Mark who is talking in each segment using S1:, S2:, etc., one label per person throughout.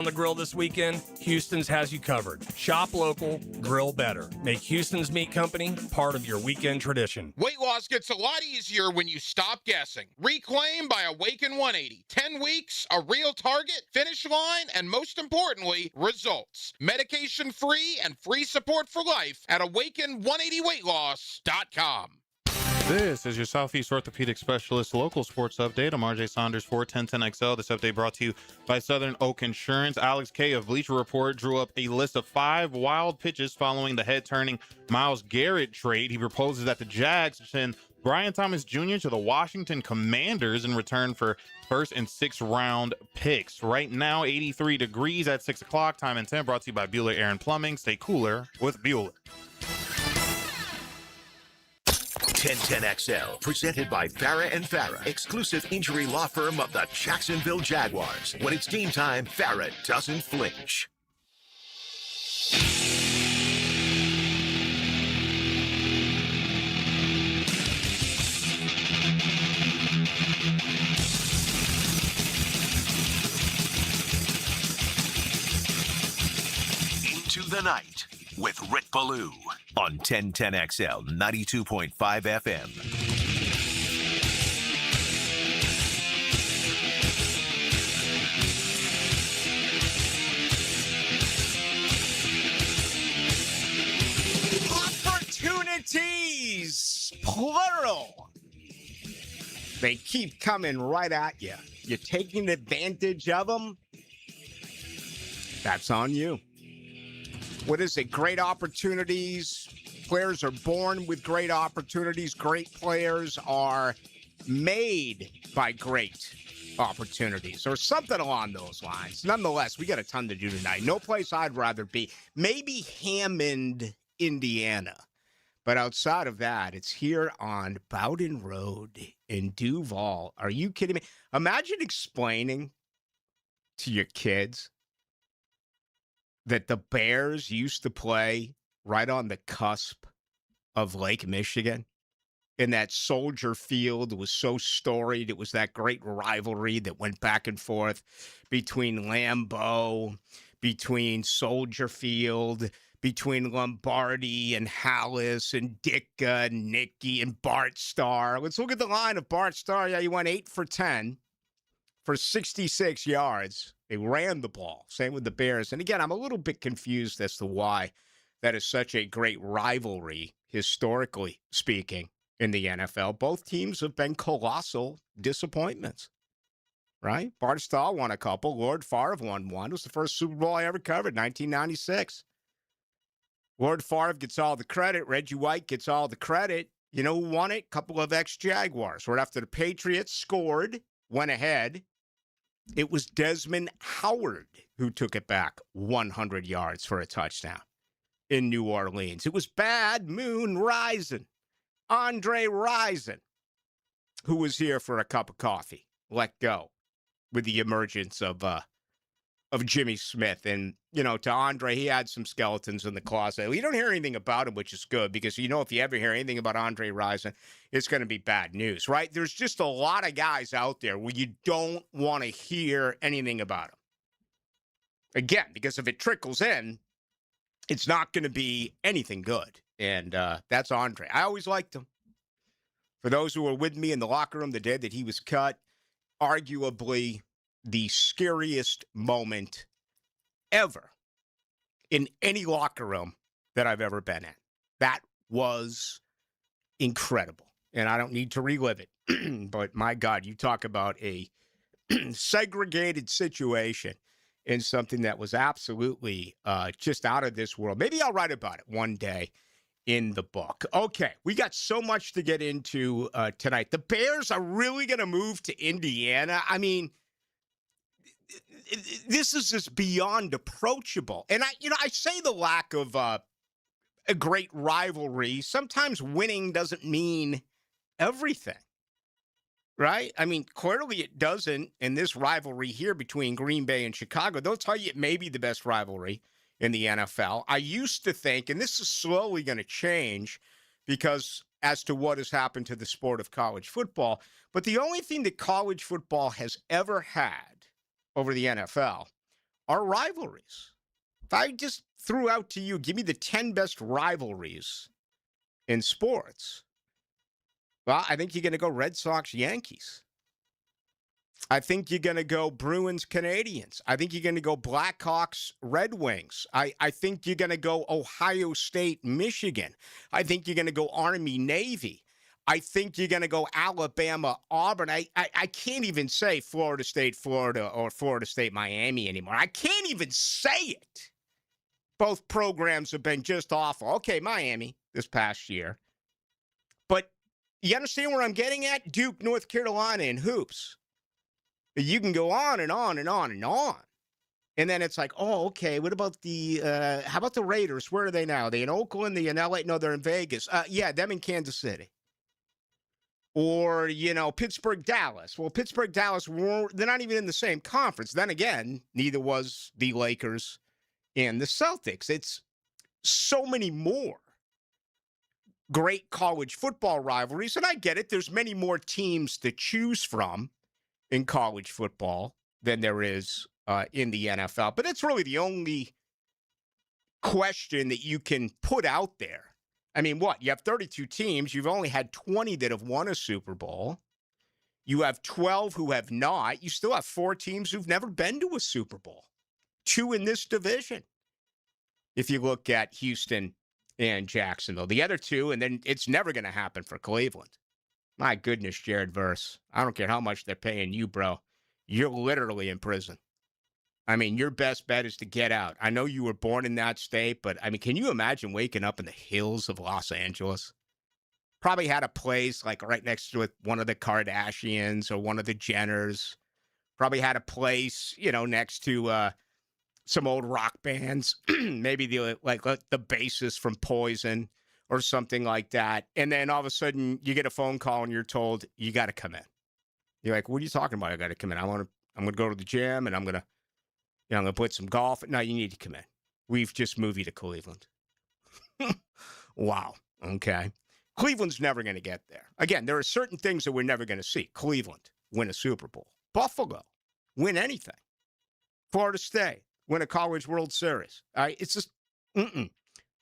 S1: On the grill this weekend, Houston's has you covered. Shop local, grill better. Make Houston's Meat Company part of your weekend tradition.
S2: Weight loss gets a lot easier when you stop guessing. Reclaim by Awaken 180. 10 weeks, a real target, finish line, and most importantly, results. Medication-free and free support for life at Awaken180weightloss.com.
S3: This is your Southeast Orthopedic Specialist local sports update. I'm RJ Saunders for 1010XL. This update brought to you by Southern Oak Insurance. Alex K of Bleacher Report drew up a list of 5 wild pitches following the head-turning Myles Garrett trade. He proposes that the Jags send Brian Thomas Jr. to the Washington Commanders in return for first and 6th round picks. Right now, 83 degrees at 6 o'clock. Time and 10 brought to you by Bueller Air and Plumbing. Stay cooler with Bueller.
S4: 1010XL, presented by Farah and Farah, exclusive injury law firm of the Jacksonville Jaguars. When it's game time, Farah doesn't flinch. Into the night with Rick Ballou on 1010XL 92.5 FM.
S5: Opportunities, plural. They keep coming right at you. You're taking advantage of them. That's on you. What is it? Great opportunities. Players are born with great opportunities. Great players are made by great opportunities, or something along those lines. Nonetheless, we got a ton to do tonight. No place I'd rather be. Maybe Hammond, Indiana. But outside of that, it's here on Bowden Road in Duval. Are you kidding me? Imagine explaining to your kids that the Bears used to play right on the cusp of Lake Michigan. And that Soldier Field was so storied. It was that great rivalry that went back and forth between Lambeau, between Soldier Field, between Lombardi and Hallis and Ditka and Nicky and Bart Starr. Let's look at the line of Bart Starr. Yeah, he went 8 for 10 for 66 yards. They ran the ball. Same with the Bears. And again, I'm a little bit confused as to why that is such a great rivalry, historically speaking, in the NFL. Both teams have been colossal disappointments, right? Bart Starr won a couple. Lord Favre won one. It was the first Super Bowl I ever covered, 1996. Lord Favre gets all the credit. Reggie White gets all the credit. You know who won it? A couple of ex-Jaguars. Right after the Patriots scored, went ahead, it was Desmond Howard who took it back 100 yards for a touchdown in New Orleans. It was Bad Moon Rising, Andre Rison, who was here for a cup of coffee, let go with the emergence of Jimmy Smith. And, you know, to Andre, he had some skeletons in the closet. You don't hear anything about him, which is good, because, you know, if you ever hear anything about Andre Rison, it's going to be bad news, right? There's just a lot of guys out there where you don't want to hear anything about them. Again, because if it trickles in, it's not going to be anything good. And that's Andre. I always liked him. For those who were with me in the locker room the day that he was cut, arguably the scariest moment ever in any locker room that I've ever been in. That was incredible. And I don't need to relive it. But my God, you talk about a segregated situation and something that was absolutely just out of this world. Maybe I'll write about it one day in the book. Okay, we got so much to get into tonight. The Bears are really going to move to Indiana. I mean, this is just beyond approachable. And I say the lack of a great rivalry. Sometimes winning doesn't mean everything, right? I mean, clearly it doesn't in this rivalry here between Green Bay and Chicago. They'll tell you it may be the best rivalry in the NFL. I used to think, and this is slowly going to change because as to what has happened to the sport of college football, but the only thing that college football has ever had over the NFL are rivalries. If I just threw out to you, give me the 10 best rivalries in sports, well, I think you're going to go Red Sox, Yankees. I think you're going to go Bruins, Canadians. I think you're going to go Blackhawks, Red Wings. I think you're going to go Ohio State, Michigan. I think you're going to go Army, Navy. I think you're going to go Alabama, Auburn. I can't even say Florida State, Florida, or Florida State, Miami anymore. I can't even say it. Both programs have been just awful. Okay, Miami this past year. But you understand where I'm getting at? Duke, North Carolina, and hoops. You can go on and on and on and on. And then it's like, oh, okay, what about how about the Raiders? Where are they now? Are they in Oakland? Are they in LA? No, they're in Vegas. Yeah, them in Kansas City. Or, Pittsburgh, Dallas. Well, Pittsburgh, Dallas, they're not even in the same conference. Then again, neither was the Lakers and the Celtics. It's so many more great college football rivalries. And I get it. There's many more teams to choose from in college football than there is in the NFL. But it's really the only question that you can put out there. I mean, what? You have 32 teams. You've only had 20 that have won a Super Bowl. You have 12 who have not. You still have 4 teams who've never been to a Super Bowl. 2 in this division. If you look at Houston and Jacksonville. The other 2, and then it's never going to happen for Cleveland. My goodness, Jared Verse. I don't care how much they're paying you, bro. You're literally in prison. I mean, your best bet is to get out. I know you were born in that state, but, I mean, can you imagine waking up in the hills of Los Angeles? Probably had a place, like, right next to it, one of the Kardashians or one of the Jenners. Probably had a place, next to some old rock bands. Maybe the bassist from Poison or something like that. And then all of a sudden, you get a phone call and you're told, you got to come in. You're like, what are you talking about? I got to come in. I'm going to go to the gym and I'm going to put some golf. No, you need to come in. We've just moved you to Cleveland. Wow. Okay. Cleveland's never going to get there. Again, there are certain things that we're never going to see. Cleveland win a Super Bowl. Buffalo win anything. Florida State win a College World Series. It's just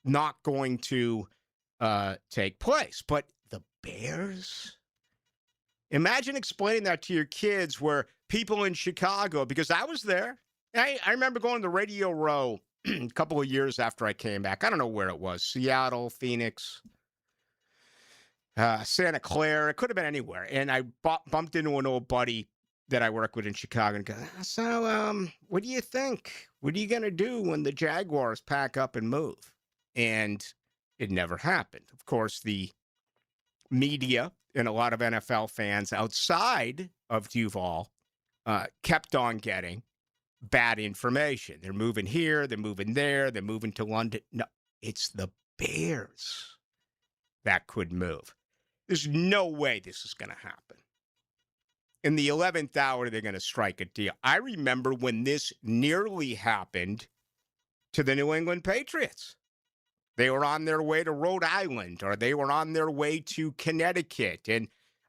S5: not going to take place. But the Bears? Imagine explaining that to your kids where people in Chicago, because I was there. I remember going to Radio Row a couple of years after I came back. I don't know where it was. Seattle, Phoenix, Santa Clara. It could have been anywhere. And I bumped into an old buddy that I work with in Chicago and go, so what do you think? What are you going to do when the Jaguars pack up and move? And it never happened. Of course, the media and a lot of NFL fans outside of Duval kept on getting bad information. They're moving here, they're moving there, they're moving to London. No, it's the Bears that could move. There's no way this is going to happen. In the 11th hour, they're going to strike a deal. I remember when this nearly happened to the New England Patriots. They were on their way to Rhode Island, or they were on their way to Connecticut. And,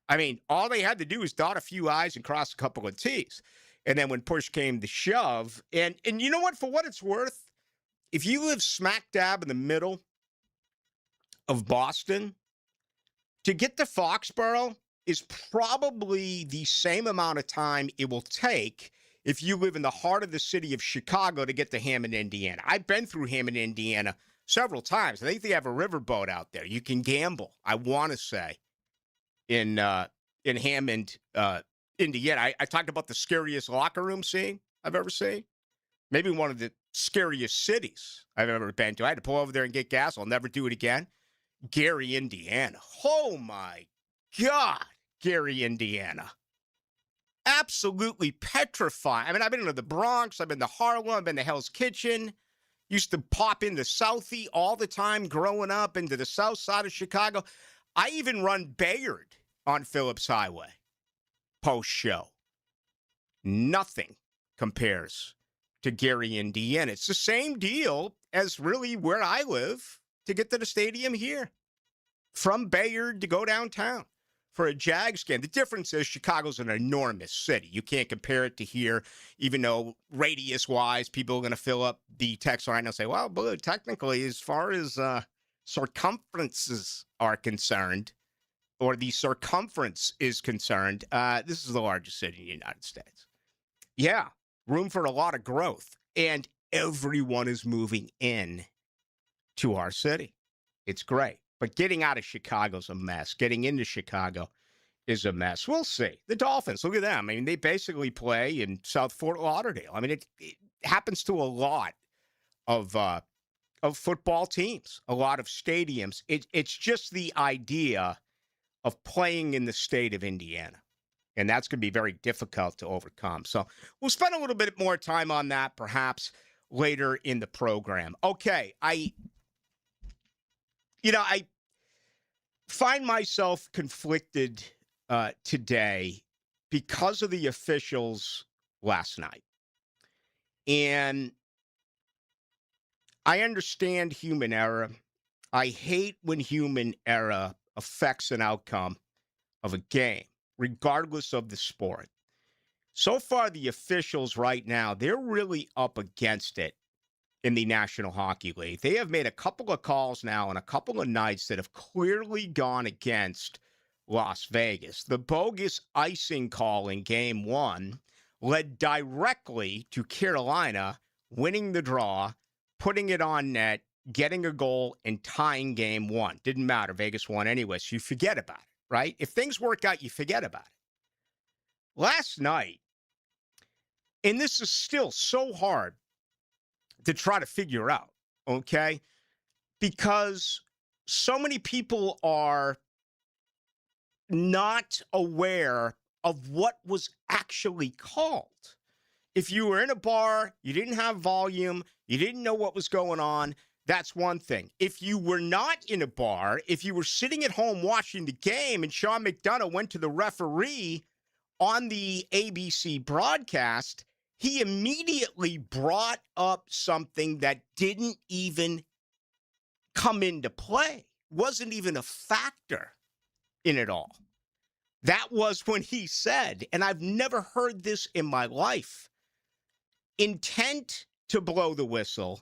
S5: I mean, all they had to do was dot a few I's and cross a couple of T's. And then when push came to shove, and you know what, for what it's worth, if you live smack dab in the middle of Boston, to get to Foxborough is probably the same amount of time it will take if you live in the heart of the city of Chicago to get to Hammond, Indiana. I've been through Hammond, Indiana several times. I think they have a riverboat out there. You can gamble, I want to say, in Hammond, Indiana. I talked about the scariest locker room scene I've ever seen. Maybe one of the scariest cities I've ever been to. I had to pull over there and get gas. I'll never do it again. Gary, Indiana. Oh, my God. Gary, Indiana. Absolutely petrifying. I mean, I've been to the Bronx. I've been to Harlem. I've been to Hell's Kitchen. Used to pop into Southie all the time growing up, into the south side of Chicago. I even run Bayard on Phillips Highway. Post-show. Nothing compares to Gary, Indiana. It's the same deal as really where I live to get to the stadium here. From Bayard to go downtown. for a Jags game. The difference is Chicago's an enormous city. You can't compare it to here, even though radius-wise, people are going to fill up the text line and say, well, but technically, as far as circumferences are concerned, or the circumference is concerned, this is the largest city in the United States. Yeah, room for a lot of growth. And everyone is moving in to our city. It's great. But getting out of Chicago's a mess. Getting into Chicago is a mess. We'll see. The Dolphins, look at them. I mean, they basically play in South Fort Lauderdale. I mean, it happens to a lot of football teams, a lot of stadiums. It's just the idea of playing in the state of Indiana. And that's going to be very difficult to overcome. So we'll spend a little bit more time on that perhaps later in the program. Okay, I find myself conflicted today because of the officials last night. And I understand human error. I hate when human error affects an outcome of a game, regardless of the sport. So far, the officials right now, they're really up against it in the National Hockey League. They have made a couple of calls now and a couple of nights that have clearly gone against Las Vegas. The bogus icing call in Game 1 led directly to Carolina winning the draw, putting it on net, getting a goal, and tying Game 1. Didn't matter. Vegas won anyway, so you forget about it, right? If things work out, you forget about it. Last night, and this is still so hard to try to figure out, okay? Because so many people are not aware of what was actually called. If you were in a bar, you didn't have volume, you didn't know what was going on, that's one thing. If you were not in a bar, if you were sitting at home watching the game and Sean McDonough went to the referee on the ABC broadcast, he immediately brought up something that didn't even come into play, wasn't even a factor in it all. That was when he said, and I've never heard this in my life, intent to blow the whistle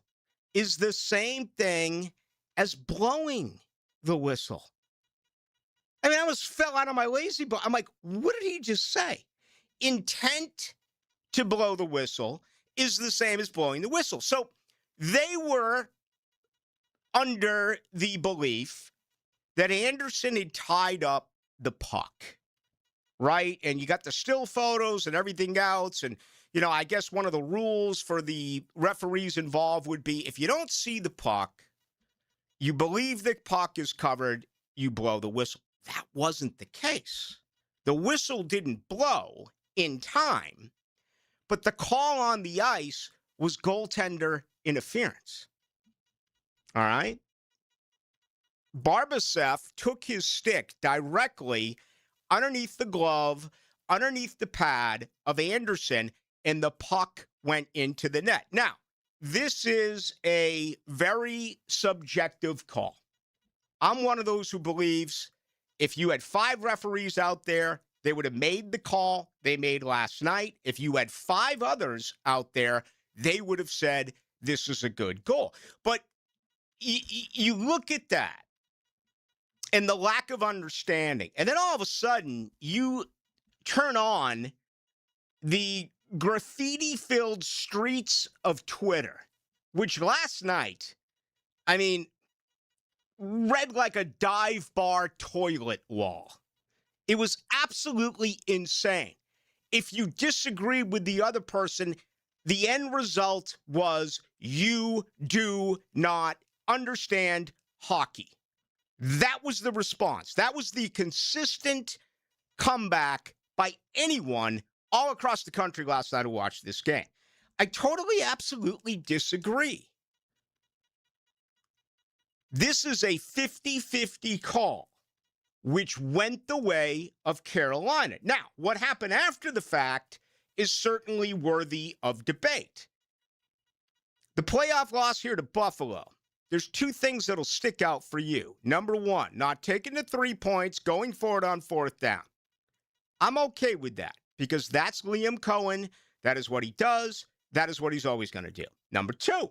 S5: is the same thing as blowing the whistle. I mean, I almost fell out of my lazy boy. I'm like, what did he just say? Intent to blow the whistle is the same as blowing the whistle. So they were under the belief that Anderson had tied up the puck, right? And you got the still photos and everything else. And, you know, I guess one of the rules for the referees involved would be if you don't see the puck, you believe the puck is covered, you blow the whistle. That wasn't the case. The whistle didn't blow in time, but the call on the ice was goaltender interference. All right? Barbashev took his stick directly underneath the glove, underneath the pad of Anderson, and the puck went into the net. Now, this is a very subjective call. I'm one of those who believes if you had 5 referees out there, they would have made the call they made last night. If you had 5 others out there, they would have said, this is a good goal. But you look at that and the lack of understanding, and then all of a sudden you turn on the graffiti-filled streets of Twitter, which last night, I mean, read like a dive bar toilet wall. It was absolutely insane. If you disagreed with the other person, the end result was you do not understand hockey. That was the response. That was the consistent comeback by anyone all across the country last night who watched this game. I totally, absolutely disagree. This is a 50-50 call, which went the way of Carolina. Now, what happened after the fact is certainly worthy of debate. The playoff loss here to Buffalo there's two things that'll stick out for you. Number one, not taking the 3 points, going for it on fourth down. I'm okay with that because that's Liam Cohen. That is what he does. That is what he's always going to do. Number two,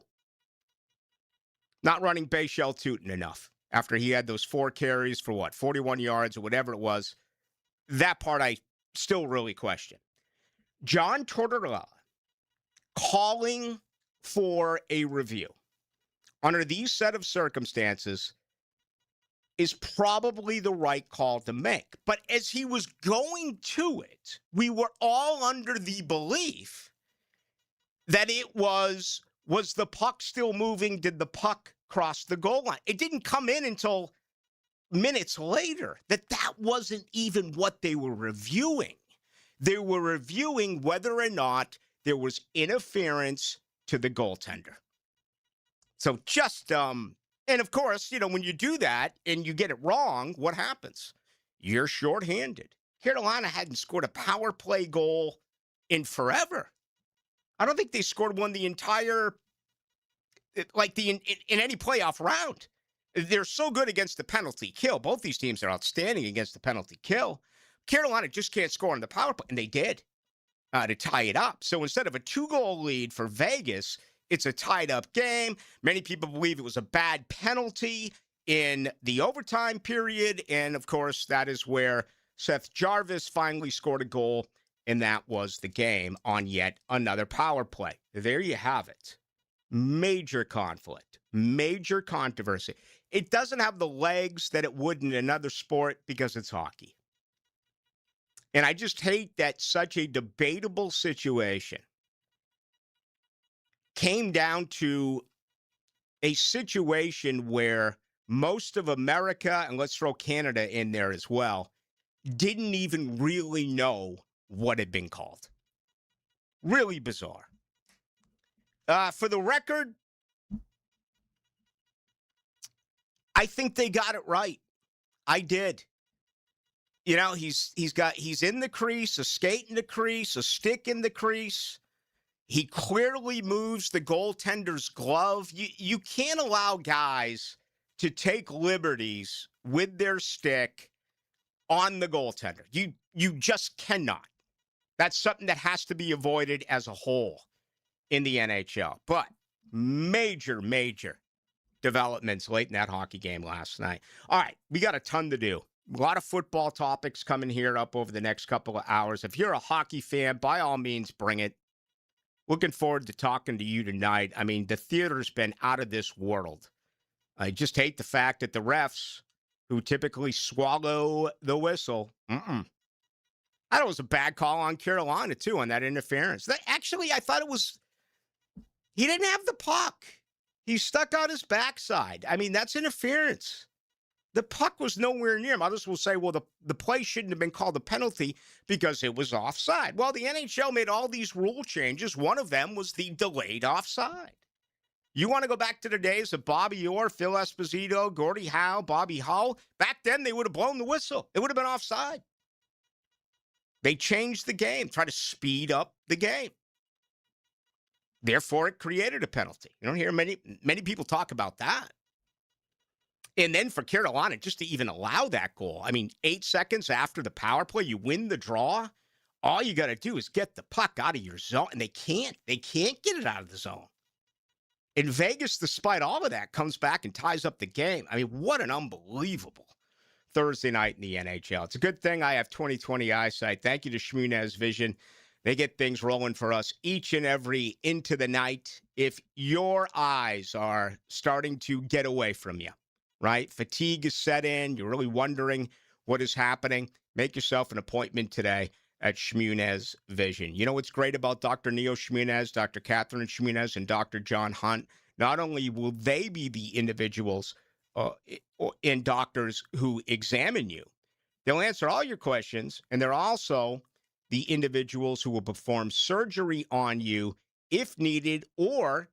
S5: not running Bayshell Tootin enough after he had those 4 carries for 41 yards or whatever it was. That part I still really question. John Tortorella calling for a review under these set of circumstances is probably the right call to make. But as he was going to it, we were all under the belief that it was the puck still moving? Did the puck cross the goal line? It didn't come in until minutes later that wasn't even what they were reviewing. They were reviewing whether or not there was interference to the goaltender. So just, and of course, when you do that and you get it wrong, what happens? You're shorthanded. Carolina hadn't scored a power play goal in forever. I don't think they scored one the entire, in any playoff round. They're so good against the penalty kill. Both these teams are outstanding against the penalty kill. Carolina just can't score on the power play, and they did to tie it up. So instead of a 2-goal lead for Vegas, it's a tied-up game. Many people believe it was a bad penalty in the overtime period, and, of course, that is where Seth Jarvis finally scored a goal, and that was the game on yet another power play. There you have it. Major conflict, major controversy. It doesn't have the legs that it would in another sport because it's hockey. And I just hate that such a debatable situation came down to a situation where most of America, and let's throw Canada in there as well, didn't even really know what had been called. Really bizarre. For the record, I think they got it right. I did. He's in the crease, a skate in the crease, a stick in the crease. He clearly moves the goaltender's glove. You can't allow guys to take liberties with their stick on the goaltender. You just cannot. That's something that has to be avoided as a whole in the NHL. But major developments late in that hockey game last night. All right, we got a ton to do. A lot of football topics coming here up over the next couple of hours. If you're a hockey fan, by all means, bring it. Looking forward to talking to you tonight. I mean, the theater's been out of this world. I just hate the fact that the refs, who typically swallow the whistle, I thought it was a bad call on Carolina, too, on that interference. Actually, I thought it was, he didn't have the puck. He stuck out his backside. I mean, that's interference. The puck was nowhere near him. Others will say, well, the play shouldn't have been called a penalty because it was offside. Well, the NHL made all these rule changes. One of them was the delayed offside. You want to go back to the days of Bobby Orr, Phil Esposito, Gordie Howe, Bobby Hull? Back then, they would have blown the whistle. It would have been offside. They changed the game, tried to speed up the game. Therefore, it created a penalty. You don't hear many people talk about that. And then for Carolina, just to even allow that goal, 8 seconds after the power play, you win the draw. All you got to do is get the puck out of your zone, and they can't get it out of the zone. In Vegas, despite all of that, comes back and ties up the game. What an unbelievable Thursday night in the NHL. It's a good thing I have 20/20 eyesight. Thank you to Shmunez Vision. They get things rolling for us each and every into the night. If your eyes are starting to get away from you, right? Fatigue is set in. You're really wondering what is happening. Make yourself an appointment today at Shmunez Vision. You know what's great about Dr. Neo Shmunez, Dr. Catherine Shmunez, and Dr. John Hunt? Not only will they be the individuals and doctors who examine you, they'll answer all your questions, and they're also the individuals who will perform surgery on you if needed or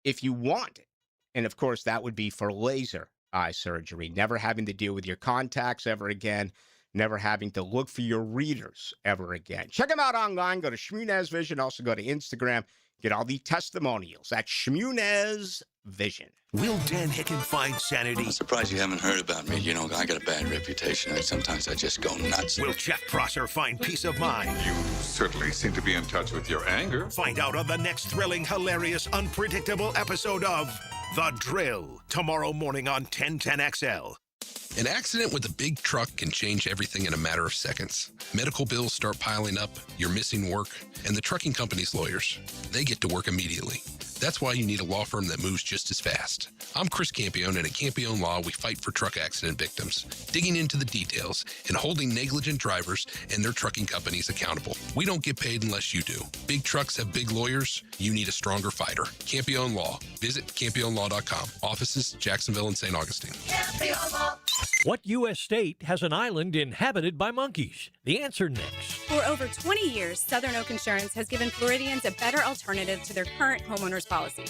S5: if you want it. And, of course, that would be for laser eye surgery, never having to deal with your contacts ever again, never having to look for your readers ever again. Check them out online. Go to Shmunez Vision. Also go to Instagram. Get all the testimonials at Shmunez Vision.
S4: Will Dan Hicken find sanity?
S6: I'm surprised you haven't heard about me. You know, I got a bad reputation. Sometimes I just go nuts.
S4: Will Jeff Prosser find peace of mind?
S7: You certainly seem to be in touch with your anger.
S4: Find out on the next thrilling, hilarious, unpredictable episode of The Drill, tomorrow morning on 1010XL.
S8: An accident with a big truck can change everything in a matter of seconds. Medical bills start piling up, you're missing work, and the trucking company's lawyers, they get to work immediately. That's why you need a law firm that moves just as fast. I'm Chris Campione, and at Campione Law, we fight for truck accident victims, digging into the details and holding negligent drivers and their trucking companies accountable. We don't get paid unless you do. Big trucks have big lawyers. You need a stronger fighter. Campione Law. Visit CampioneLaw.com. Offices, Jacksonville and St. Augustine.
S9: Campione Law. What U.S. state has an island inhabited by monkeys? The answer next.
S10: For over 20 years, Southern Oak Insurance has given Floridians a better alternative to their current homeowners policy.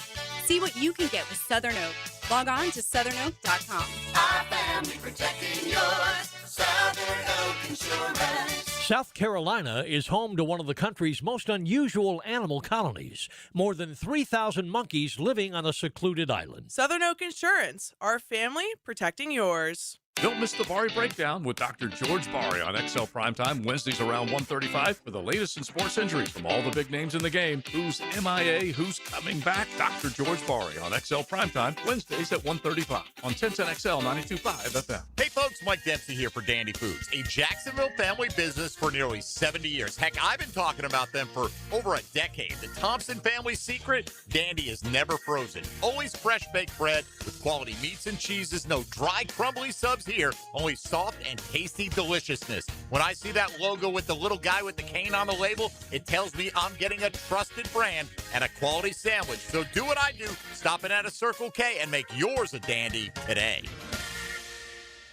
S10: See what you can get with Southern Oak. Log on to southernoak.com.
S9: Our family protecting yours. Southern Oak Insurance. South Carolina is home to one of the country's most unusual animal colonies. More than 3,000 monkeys living on a secluded island.
S11: Southern Oak Insurance. Our family protecting yours.
S12: Don't miss the Bari Breakdown with Dr. George Bari on XL Primetime, Wednesdays around 1:35 for the latest in sports injuries from all the big names in the game. Who's MIA, who's coming back? Dr. George Bari on XL Primetime, Wednesdays at 1:35 on 1010XL 92.5 FM.
S13: Hey folks, Mike Dempsey here for Dandy Foods, a Jacksonville family business for nearly 70 years. Heck, I've been talking about them for over a decade. The Thompson family's secret, Dandy is never frozen. Always fresh baked bread with quality meats and cheeses, no dry, crumbly subs here, only soft and tasty deliciousness. When I see that logo with the little guy with the cane on the label, it tells me I'm getting a trusted brand and a quality sandwich. So do what I do, stop in at a Circle K and make yours a dandy today.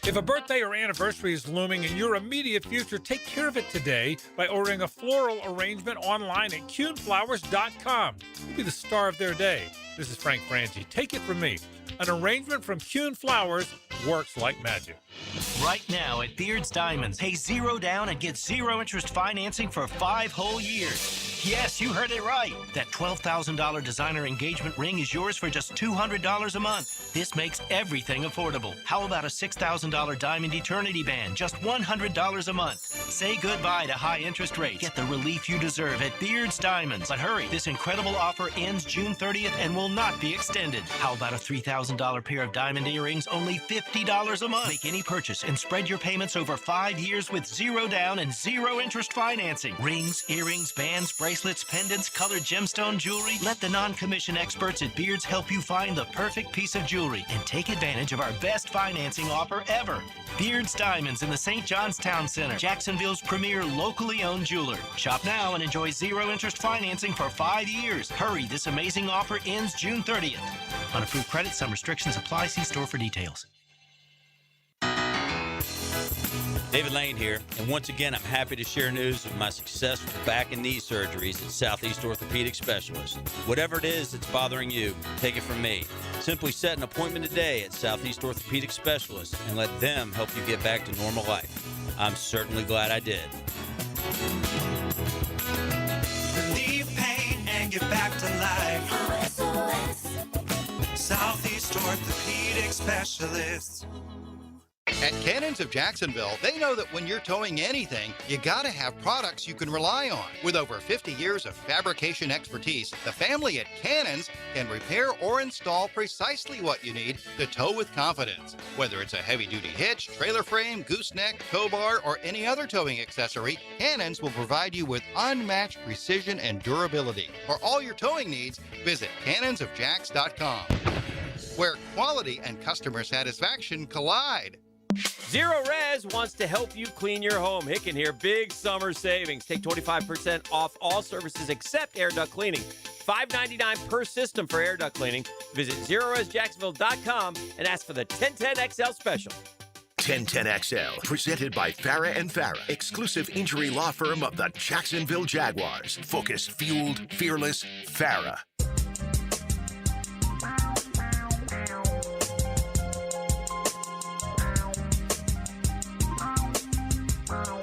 S14: If a birthday or anniversary is looming in your immediate future, take care of it today by ordering a floral arrangement online at CuneFlowers.com. You'll be the star of their day. This is Frank Frangie. Take it from me. An arrangement from Cune Flowers works like magic.
S15: Right now at Beard's Diamonds, pay $0 down and get 0 interest financing for 5 whole years. Yes, you heard it right. That $12,000 designer engagement ring is yours for just $200 a month. This makes everything affordable. How about a $6,000 diamond eternity band, just $100 a month? Say goodbye to high interest rates. Get the relief you deserve at Beard's Diamonds. But hurry, this incredible offer ends June 30th and will not be extended. How about a $3,000 pair of diamond earrings, only $50 a month? Make any purchase and spread your payments over 5 years with 0 down and 0 interest financing. Rings, earrings, bands, bracelets, pendants, colored gemstone jewelry. Let the non-commission experts at Beards help you find the perfect piece of jewelry and take advantage of our best financing offer ever. Beards Diamonds in the St. John's Town Center, Jacksonville's premier locally owned jeweler. Shop now and enjoy 0 interest financing for 5 years. Hurry, this amazing offer ends June 30th. On approved credit, some restrictions apply. See store for details.
S16: David Lane here, and once again, I'm happy to share news of my successful back and knee surgeries at Southeast Orthopedic Specialists. Whatever it is that's bothering you, take it from me. Simply set an appointment today at Southeast Orthopedic Specialists and let them help you get back to normal life. I'm certainly glad I did.
S17: Relieve pain and get back to life. Southeast Orthopedic Specialists.
S18: At Cannons of Jacksonville, they know that when you're towing anything, you gotta have products you can rely on. With over 50 years of fabrication expertise, the family at Cannons can repair or install precisely what you need to tow with confidence. Whether it's a heavy-duty hitch, trailer frame, gooseneck, tow bar, or any other towing accessory, Cannons will provide you with unmatched precision and durability. For all your towing needs, visit cannonsofjacks.com, where quality and customer satisfaction collide.
S19: Zero Res wants to help you clean your home. Hicken here, big summer savings. Take 25% off all services except air duct cleaning. $5.99 per system for air duct cleaning. Visit ZeroResJacksonville.com and ask for the 1010XL special.
S4: 1010XL, presented by Farah & Farah, exclusive injury law firm of the Jacksonville Jaguars. Focused, fueled, fearless, Farah.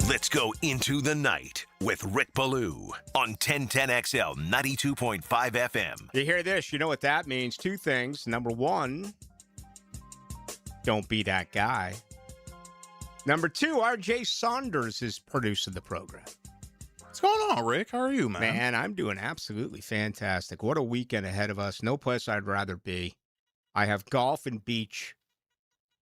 S4: Let's go. go into the night with Rick Ballou on 1010XL 92.5 FM.
S5: You hear this, you know what that means. Two things. Number one, don't be that guy. Number two, R.J. Saunders is producing the program.
S3: What's going on, Rick? How are you, man?
S5: Man, I'm doing absolutely fantastic. What a weekend ahead of us. No place I'd rather be. I have golf and beach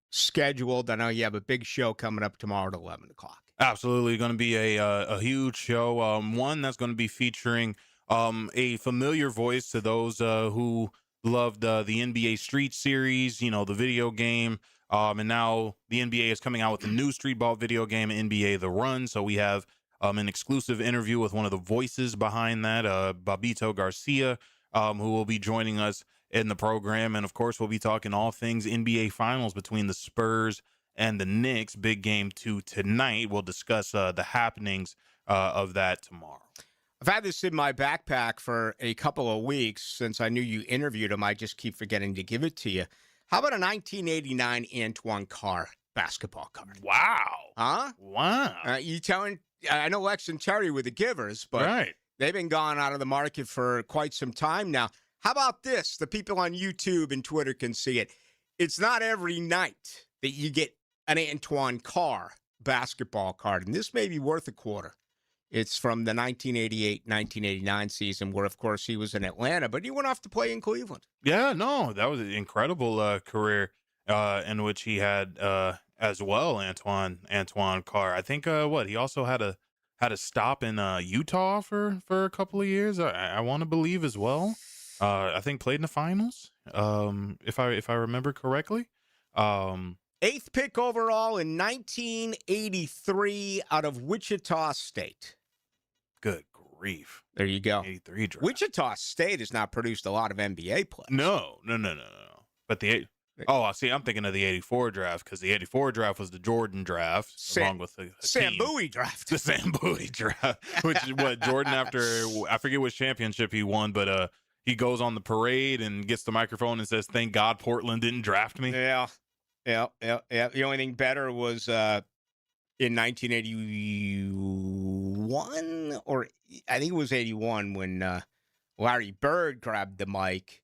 S5: scheduled. I know you have a big show coming up tomorrow at 11 o'clock.
S3: Absolutely. Going to be a huge show. One that's going to be featuring a familiar voice to those who loved the NBA Street Series, you know, the video game. And now the NBA is coming out with a new street ball video game, NBA The Run. So we have an exclusive interview with one of the voices behind that, Babito Garcia, who will be joining us in the program. And, of course, we'll be talking all things NBA Finals between the Spurs and the Knicks. Big game 2 tonight. We'll discuss the happenings of that tomorrow.
S5: I've had this in my backpack for a couple of weeks since I knew you interviewed him. I just keep forgetting to give it to you. How about a 1989 Antoine Carr basketball card?
S3: Wow.
S5: Huh?
S3: Wow.
S5: You telling? I know Lex and Terry were the givers, but they've been gone out of the market for quite some time now. How about this? The people on YouTube and Twitter can see it. It's not every night that you get an Antoine Carr basketball card, and this may be worth a quarter. It's from the 1988-1989 season where, of course, he was in Atlanta, but he went off to play in Cleveland.
S3: Yeah, no, that was an incredible career in which he had as well, Antoine Carr. I think he also had a stop in Utah for a couple of years. I want to believe as well. I think played in the finals, if I remember correctly.
S5: 8th pick overall in 1983 out of Wichita State.
S3: Good grief.
S5: There you go.
S3: 83 draft.
S5: Wichita State has not produced a lot of NBA players.
S3: No. But I'm thinking of the 84 draft because the 84 draft was the Jordan draft along with the
S5: Sam Bowie draft.
S3: The Sam Bowie draft, which is what Jordan after, I forget which championship he won, but he goes on the parade and gets the microphone and says, "Thank God Portland didn't draft me."
S5: Yeah. The only thing better was in 1981, or I think it was 81, when Larry Bird grabbed the mic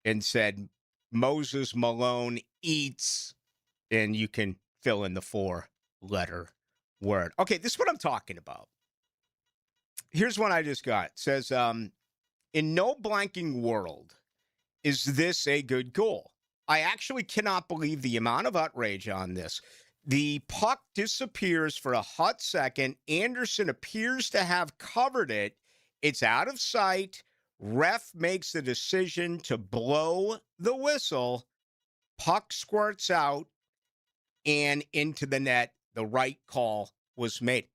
S5: and said, "Moses Malone eats," and you can fill in the 4-letter word. Okay, this is what I'm talking about. Here's one I just got. It says, in no blanking world is this a good goal. I actually cannot believe the amount of outrage on this. The puck disappears for a hot second. Anderson appears to have covered it. It's out of sight. Ref makes the decision to blow the whistle. Puck squirts out and into the net. The right call was made.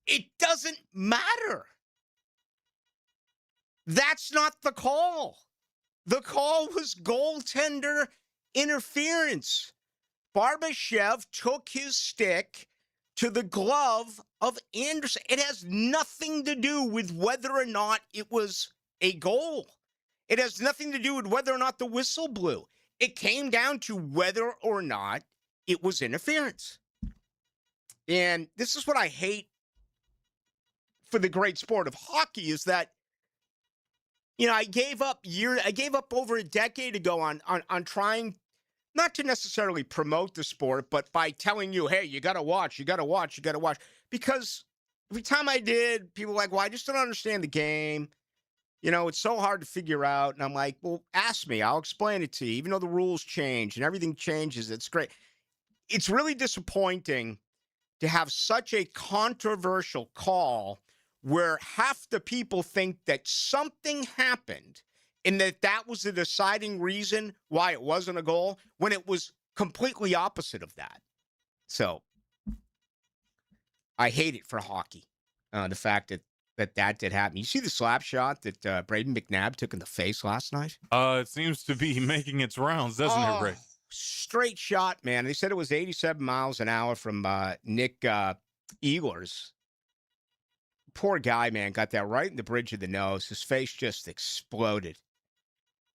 S5: It doesn't matter. That's not the call. The call was goaltender interference. Barbashev took his stick to the glove of Anderson. It has nothing to do with whether or not it was a goal. It has nothing to do with whether or not the whistle blew. It came down to whether or not it was interference. And this is what I hate for the great sport of hockey is that, you know, I gave up over a decade ago on trying not to necessarily promote the sport, but by telling you, hey, you got to watch. Because every time I did, people were like, well, I just don't understand the game. You know, it's so hard to figure out. And I'm like, well, ask me. I'll explain it to you. Even though the rules change and everything changes, it's great. It's really disappointing to have such a controversial call where half the people think that something happened and that was the deciding reason why it wasn't a goal, when it was completely opposite of that. So I hate it for hockey, the fact that did happen. You see the slap shot that Braden McNabb took in the face last night?
S3: It seems to be making its rounds, doesn't it, Ray?
S5: Straight shot, man. They said it was 87 miles an hour from Nick Ehlers. Poor guy, man, got that right in the bridge of the nose. His face just exploded.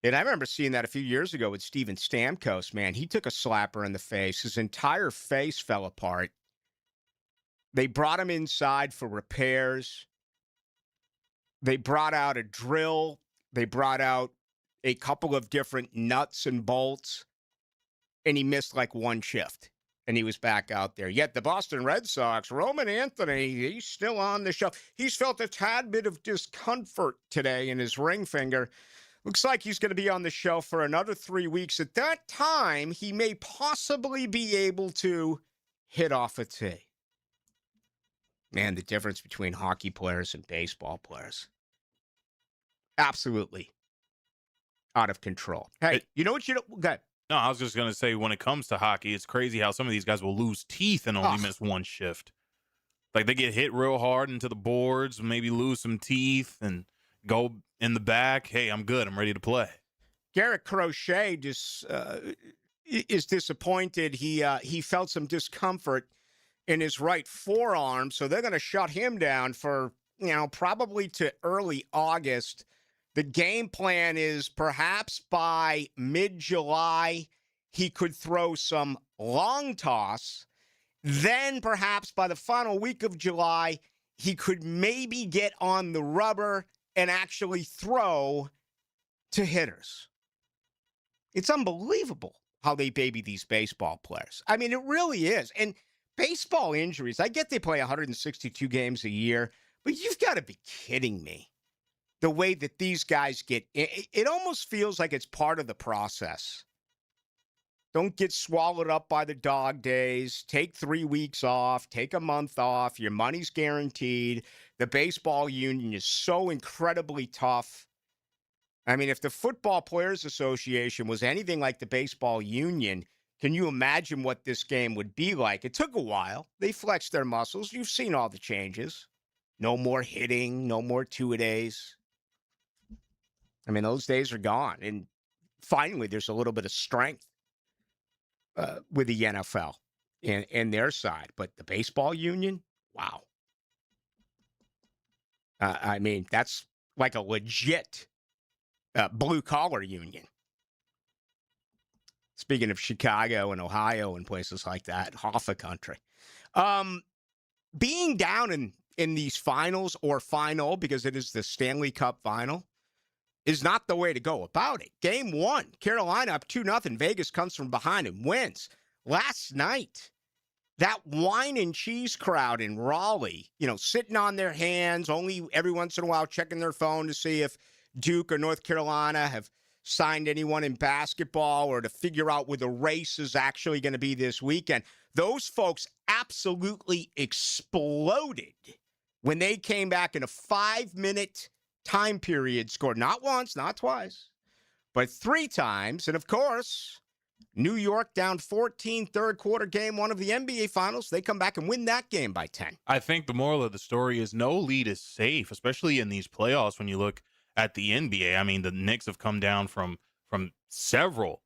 S5: And I remember seeing that a few years ago with Steven Stamkos, man. He took a slapper in the face. His entire face fell apart. They brought him inside for repairs. They brought out a drill. They brought out a couple of different nuts and bolts, and he missed like one shift, and he was back out there. Yet the Boston Red Sox, Roman Anthony, he's still on the shelf. He's felt a tad bit of discomfort today in his ring finger. Looks like he's going to be on the shelf for another 3 weeks. At that time, he may possibly be able to hit off a tee. Man, the difference between hockey players and baseball players. Absolutely out of control. Hey, you know what you don't... Okay.
S3: No, I was just going to say, when it comes to hockey, it's crazy how some of these guys will lose teeth and only miss one shift. Like, they get hit real hard into the boards, maybe lose some teeth, and go in the back. Hey, I'm good. I'm ready to play.
S5: Garrett Crochet just is disappointed. He felt some discomfort in his right forearm, so they're going to shut him down for, probably to early August. The game plan is perhaps by mid-July, he could throw some long toss. Then perhaps by the final week of July, he could maybe get on the rubber and actually throw to hitters. It's unbelievable how they baby these baseball players. I mean, it really is. And baseball injuries, I get they play 162 games a year, but you've got to be kidding me. The way that these guys get, it almost feels like it's part of the process. Don't get swallowed up by the dog days. Take 3 weeks off. Take a month off. Your money's guaranteed. The baseball union is so incredibly tough. I mean, if the Football Players Association was anything like the baseball union, can you imagine what this game would be like? It took a while. They flexed their muscles. You've seen all the changes. No more hitting. No more two-a-days. I mean, those days are gone. And finally, there's a little bit of strength with the NFL and their side. But the baseball union, wow. I mean, that's like a legit blue-collar union. Speaking of Chicago and Ohio and places like that, half the country. Being down in these finals or final, because it is the Stanley Cup final, is not the way to go about it. Game 1, Carolina up 2-0. Vegas comes from behind and wins. Last night, that wine and cheese crowd in Raleigh, sitting on their hands, only every once in a while checking their phone to see if Duke or North Carolina have signed anyone in basketball or to figure out where the race is actually going to be this weekend. Those folks absolutely exploded when they came back in a 5-minute time period, scored not once, not twice, but 3 times. And of course, New York down 14, third quarter, game 1 of the NBA Finals. They come back and win that game by 10.
S3: I think the moral of the story is no lead is safe, especially in these playoffs when you look at the NBA. I mean, the Knicks have come down from several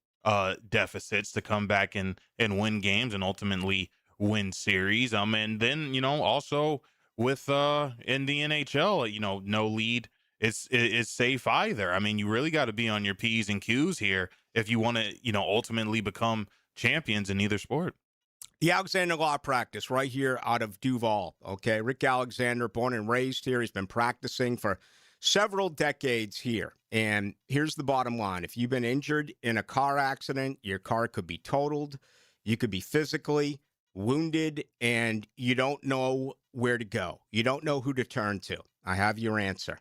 S3: deficits to come back and win games and ultimately win series. And then, also with in the NHL, no lead is safe either. I mean, you really got to be on your P's and Q's here if you want to, ultimately become champions in either sport.
S5: The Alexander Law Practice right here out of Duval, okay? Rick Alexander, born and raised here. He's been practicing for several decades here. And here's the bottom line. If you've been injured in a car accident, your car could be totaled. You could be physically wounded, and you don't know where to go. You don't know who to turn to. I have your answer.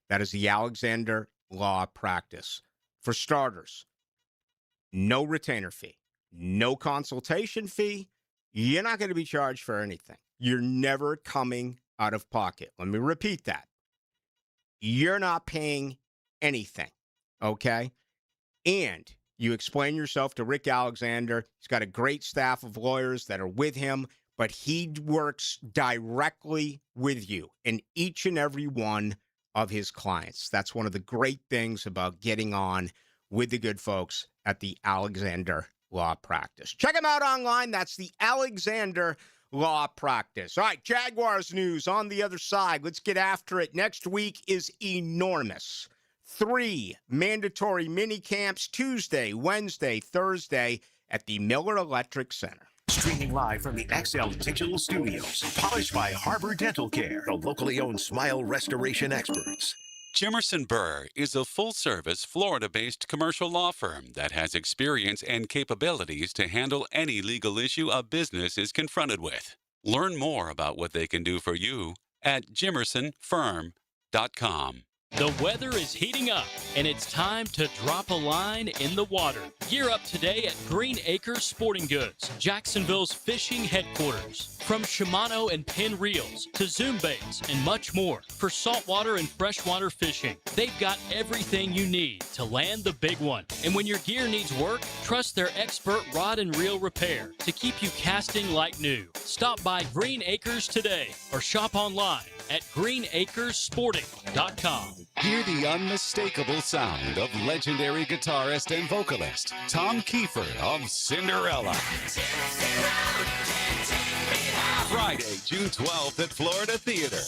S5: That is the Alexander Law Practice. For starters, no retainer fee, no consultation fee. You're not going to be charged for anything. You're never coming out of pocket. Let me repeat that. You're not paying anything, okay? And you explain yourself to Rick Alexander. He's got a great staff of lawyers that are with him, but he works directly with you in each and every one of his clients. That's one of the great things about getting on with the good folks at the Alexander Law Practice. Check him out online. That's the Alexander Law Practice. All right, Jaguars news on the other side. Let's get after it. Next week is enormous. 3 mandatory mini camps Tuesday, Wednesday, Thursday at the Miller Electric Center.
S4: Streaming live from the XL Digital Studios. Polished by Harbor Dental Care, the locally owned smile restoration experts.
S20: Jimerson Burr is a full-service, Florida-based commercial law firm that has experience and capabilities to handle any legal issue a business is confronted with. Learn more about what they can do for you at jimersonfirm.com.
S21: The weather is heating up, and it's time to drop a line in the water. Gear up today at Green Acres Sporting Goods, Jacksonville's fishing headquarters. From Shimano and Penn Reels to Zoom baits and much more for saltwater and freshwater fishing. They've got everything you need to land the big one. And when your gear needs work, trust their expert rod and reel repair to keep you casting like new. Stop by Green Acres today or shop online at greenacresporting.com.
S22: Hear the unmistakable sound of legendary guitarist and vocalist Tom Kiefer of Cinderella. Friday, June 12th at Florida Theater.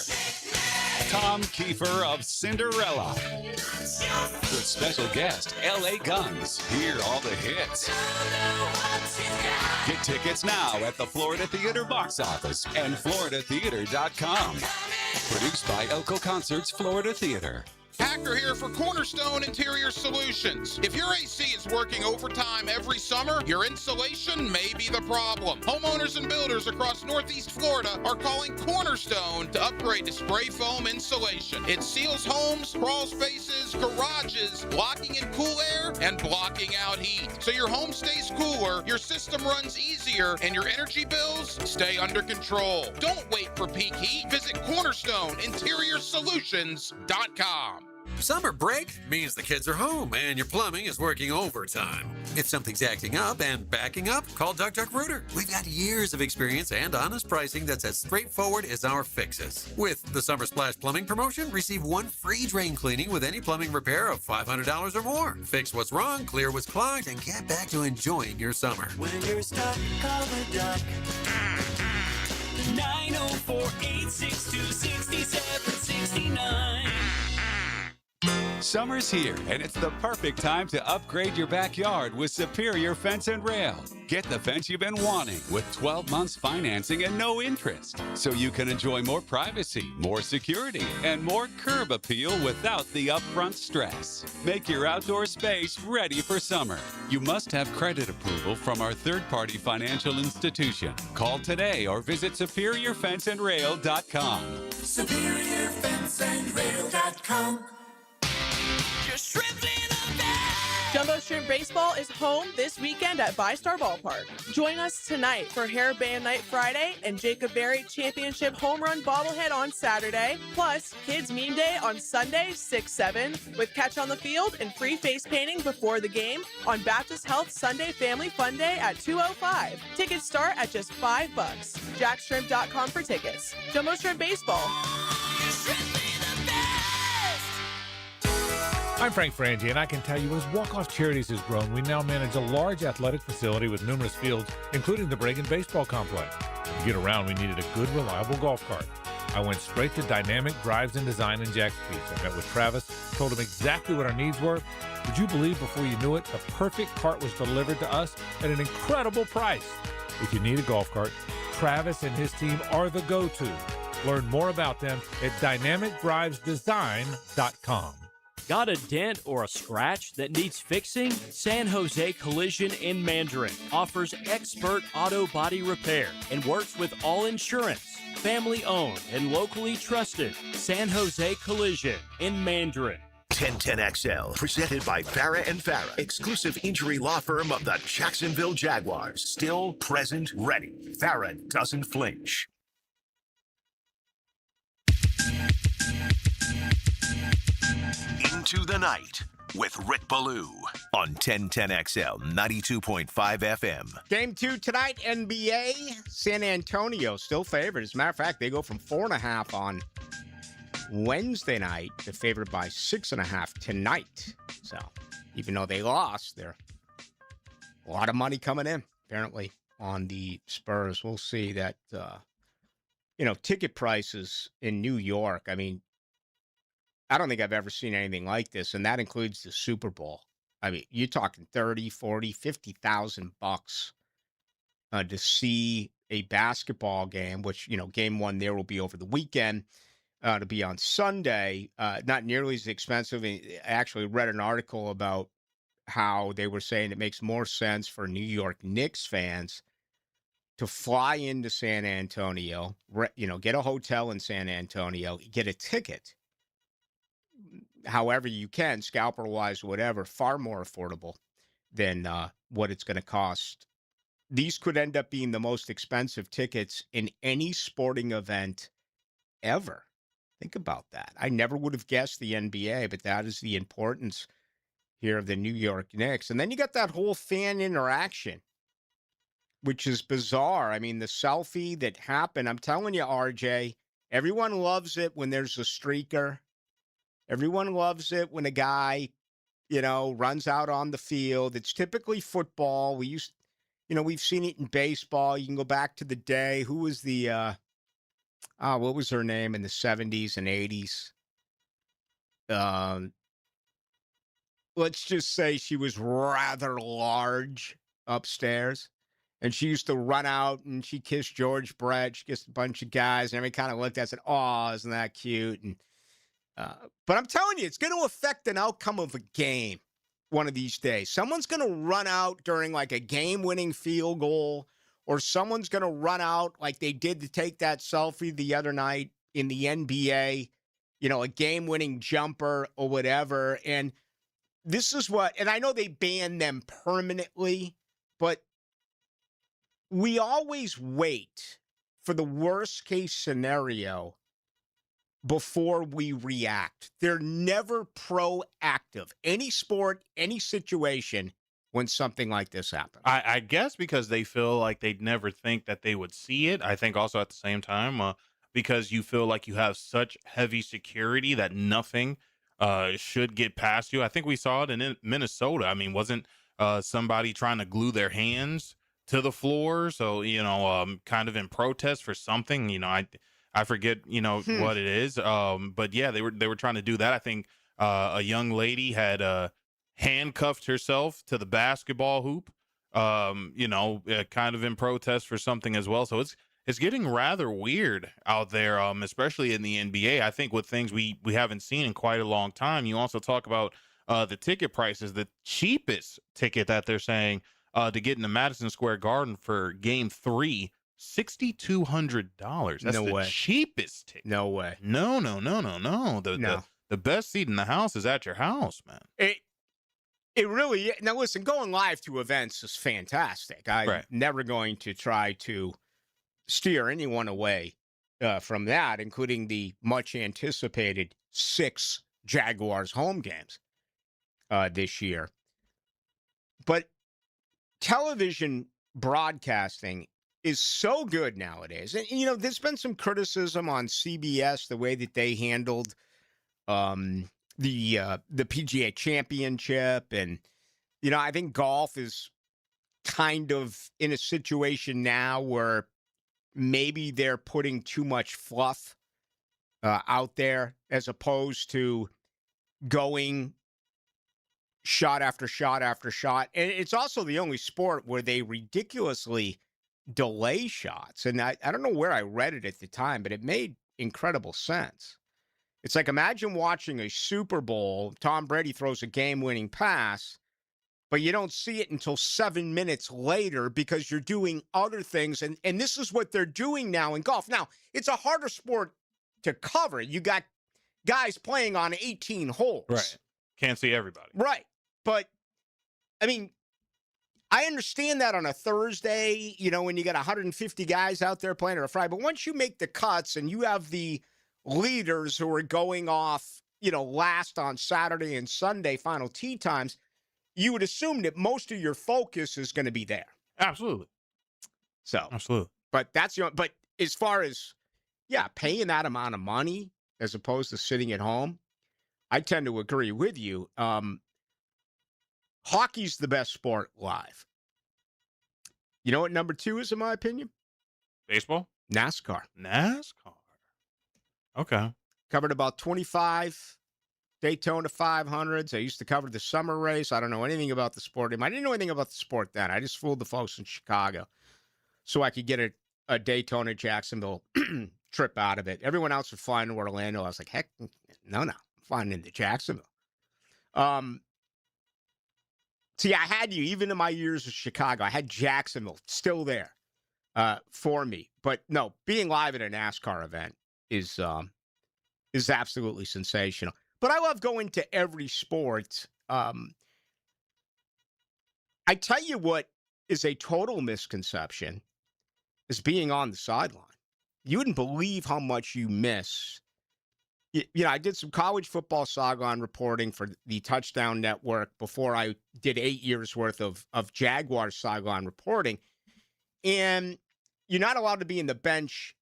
S22: Tom Kiefer of Cinderella. With special guest, LA Guns. Hear all the hits. Get tickets now at the Florida Theater box office and floridatheater.com. Produced by Elko Concerts Florida Theater.
S2: Hacker here for Cornerstone Interior Solutions. If your AC is working overtime every summer, your insulation may be the problem. Homeowners and builders across Northeast Florida are calling Cornerstone to upgrade to spray foam insulation. It seals homes, crawl spaces, garages, blocking in cool air and blocking out heat. So your home stays cooler, your system runs easier, and your energy bills stay under control. Don't wait for peak heat. Visit CornerstoneInteriorSolutions.com.
S23: Summer break means the kids are home and your plumbing is working overtime. If something's acting up and backing up, call Duck Duck Rooter. We've got years of experience and honest pricing that's as straightforward as our fixes. With the Summer Splash Plumbing promotion, receive one free drain cleaning with any plumbing repair of $500 or more. Fix what's wrong, clear what's clogged, and get back to enjoying your summer.
S17: When you're stuck, call the Duck. 904-862-6769.
S22: Summer's here, and it's the perfect time to upgrade your backyard with Superior Fence and Rail. Get the fence you've been wanting with 12 months financing and no interest, so you can enjoy more privacy, more security, and more curb appeal without the upfront stress. Make your outdoor space ready for summer. You must have credit approval from our third-party financial institution. Call today or visit SuperiorFenceandRail.com.
S17: SuperiorFenceandRail.com.
S11: Jumbo Shrimp Baseball is home this weekend at VyStar Ballpark. Join us tonight for Hair Band Night Friday and Jacob Berry Championship Home Run Bobblehead on Saturday, plus Kids Meme Day on Sunday, 6-7, with Catch on the Field and free face painting before the game on Baptist Health Sunday Family Fun Day at 2:05. Tickets start at just $5. JackShrimp.com for tickets. Jumbo Shrimp Baseball.
S14: I'm Frank Frangie, and I can tell you as Walk-Off Charities has grown, we now manage a large athletic facility with numerous fields, including the Bregan Baseball Complex. To get around, we needed a good, reliable golf cart. I went straight to Dynamic Drives and Design in Jacksonville. I met with Travis, told him exactly what our needs were. Would you believe before you knew it, the perfect cart was delivered to us at an incredible price? If you need a golf cart, Travis and his team are the go-to. Learn more about them at dynamicdrivesdesign.com.
S21: Got a dent or a scratch that needs fixing? San Jose Collision in Mandarin offers expert auto body repair and works with all insurance. Family owned and locally trusted. San Jose Collision in Mandarin.
S4: 1010XL, presented by Farah and Farah, exclusive injury law firm of the Jacksonville Jaguars. Still, present, ready. Farah doesn't flinch. Into the Night with Rick Ballou on 1010XL 92.5 FM.
S5: Game 2 tonight, NBA. San Antonio still favored. As a matter of fact, they go from 4.5 on Wednesday night to favored by 6.5 tonight. So even though they lost, there's a lot of money coming in, apparently, on the Spurs. We'll see that, ticket prices in New York. I mean, I don't think I've ever seen anything like this, and that includes the Super Bowl. I mean, you're talking 30, 40, 50,000 bucks to see a basketball game, which, game one there will be over the weekend, to be on Sunday. Not nearly as expensive. I actually read an article about how they were saying it makes more sense for New York Knicks fans to fly into San Antonio, get a hotel in San Antonio, get a ticket, however you can, scalper-wise, whatever, far more affordable than what it's going to cost. These could end up being the most expensive tickets in any sporting event ever. Think about that. I never would have guessed the NBA, but that is the importance here of the New York Knicks. And then you got that whole fan interaction, which is bizarre. I mean, the selfie that happened, I'm telling you, RJ, everyone loves it when there's a streaker. Everyone loves it when a guy, runs out on the field. It's typically football. We've seen it in baseball. You can go back to the day. Who was the, what was her name in the 70s and 80s? Let's just say she was rather large upstairs. And she used to run out and she kissed George Brett. She kissed a bunch of guys. And everybody kind of looked at it and said, "Oh, isn't that cute?" And but I'm telling you, it's going to affect an outcome of a game one of these days. Someone's going to run out during like a game-winning field goal, or someone's going to run out like they did to take that selfie the other night in the NBA, a game-winning jumper or whatever. And this is and I know they banned them permanently, but we always wait for the worst case scenario before we react. They're never proactive. Any sport, any situation, when something like this happens.
S3: I guess because they feel like they'd never think that they would see it. I think also at the same time, because you feel like you have such heavy security that nothing should get past you. I think we saw it in Minnesota. I mean, wasn't somebody trying to glue their hands to the floor? So, kind of in protest for something, I forget, what it is. But yeah, they were trying to do that. I think a young lady had handcuffed herself to the basketball hoop, kind of in protest for something as well. So it's getting rather weird out there, especially in the NBA. I think with things we haven't seen in quite a long time. You also talk about the ticket prices. The cheapest ticket that they're saying to get into Madison Square Garden for Game 3, $6,200. That's
S5: No
S3: the
S5: way.
S3: cheapest ticket.
S5: No way.
S3: No.
S5: No.
S3: The best seat in the house is at your house, man.
S5: It really, now listen, going live to events is fantastic. I'm never going to try to steer anyone away from that, including the much anticipated 6 Jaguars home games this year. But television broadcasting is so good nowadays. And, there's been some criticism on CBS, the way that they handled the PGA Championship. And, I think golf is kind of in a situation now where maybe they're putting too much fluff out there as opposed to going shot after shot after shot. And it's also the only sport where they ridiculously delay shots. And I don't know where I read it at the time, but it made incredible sense. It's like, imagine watching a Super Bowl. Tom Brady throws a game-winning pass, but you don't see it until 7 minutes later because you're doing other things. And this is what they're doing now in golf. Now, it's a harder sport to cover. You got guys playing on 18 holes.
S3: Right. Can't see everybody.
S5: Right. But, I mean, I understand that on a Thursday, when you got 150 guys out there playing on a Friday. But once you make the cuts and you have the leaders who are going off, last on Saturday and Sunday final tee times, you would assume that most of your focus is going to be there.
S3: Absolutely.
S5: So,
S3: absolutely.
S5: But but as far as, paying that amount of money as opposed to sitting at home, I tend to agree with you. Hockey's the best sport live. You know what number 2 is, in my opinion?
S3: Baseball?
S5: NASCAR.
S3: Okay.
S5: Covered about 25 Daytona 500s. I used to cover the summer race. I don't know anything about the sport. I didn't know anything about the sport then. I just fooled the folks in Chicago. so I could get a Daytona Jacksonville trip out of it. Everyone else was flying to Orlando. I was like, heck, no, I'm flying into Jacksonville. See, I had you, even in my years of Chicago, I had Jacksonville still there for me. But no, being live at a NASCAR event is absolutely sensational. But I love going to every sport. I tell you what is a total misconception is being on the sideline. You wouldn't believe how much you miss. You know, I did some college football sideline reporting for the Touchdown Network before I did 8 years worth of Jaguars sideline reporting. And you're not allowed to be in the bench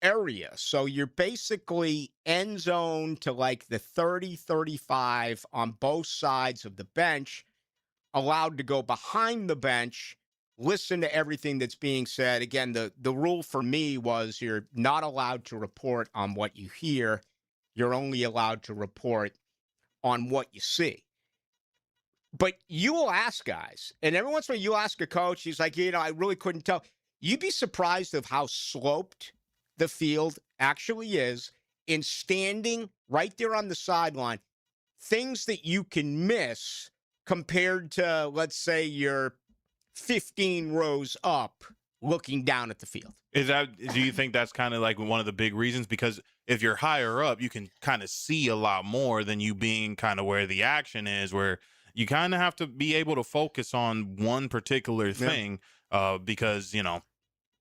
S5: area. So you're basically end zone to like the 30, 35 on both sides of the bench, allowed to go behind the bench, listen to everything that's being said. Again, the rule for me was you're not allowed to report on what you hear. You're only allowed to report on what you see. But you will ask guys, and every once in a while you'll ask a coach, he's like, you know, I really couldn't tell. You'd be surprised of how sloped the field actually is in standing right there on the sideline. Things that you can miss compared to, let's say, you're 15 rows up looking down at the field.
S3: Do you think that's kind of like one of the big reasons? Because if you're higher up, you can kind of see a lot more than you being kind of where the action is, where you kind of have to be able to focus on one particular thing, because, you know,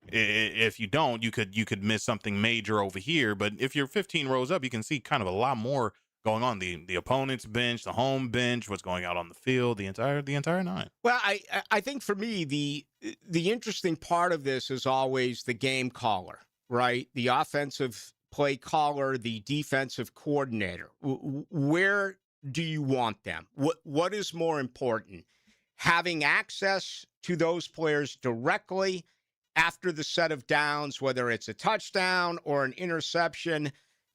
S3: if you don't, you could miss something major over here. But if you're 15 rows up, you can see kind of a lot more going on, the opponent's bench, the home bench, what's going out on the field, the entire nine.
S5: Well, I think for me, the interesting part of this is always the game caller, right? The offensive play caller, the defensive coordinator. Where do you want them? What is more important? Having access to those players directly after the set of downs, whether it's a touchdown or an interception,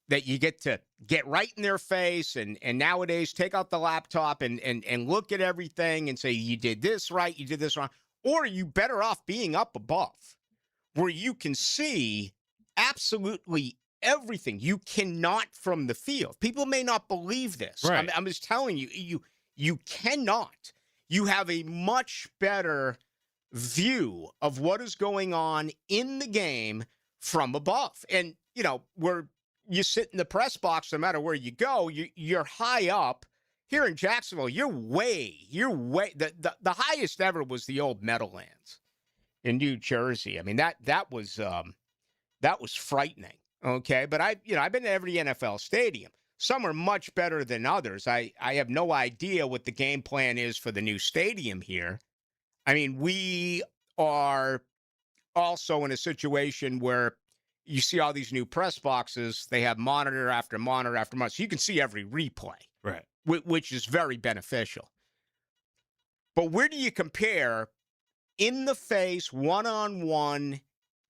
S5: that you get to get right in their face and nowadays take out the laptop and look at everything and say, you did this right, you did this wrong. Or are you better off being up above where you can see absolutely everything you cannot from the field? People may not believe this.
S3: Right.
S5: I'm just telling you, you cannot. You have a much better view of what is going on in the game from above. And, you know, you sit in the press box, no matter where you go, you're high up. Here in Jacksonville, you're way, the highest ever was the old Meadowlands in New Jersey. I mean, that was frightening. Okay. But I've been to every NFL stadium. Some are much better than others. I have no idea what the game plan is for the new stadium here. I mean, we are also in a situation where you see all these new press boxes. They have monitor after monitor after monitor. So you can see every replay,
S3: right?
S5: Which is very beneficial. But where do you compare in the face, one-on-one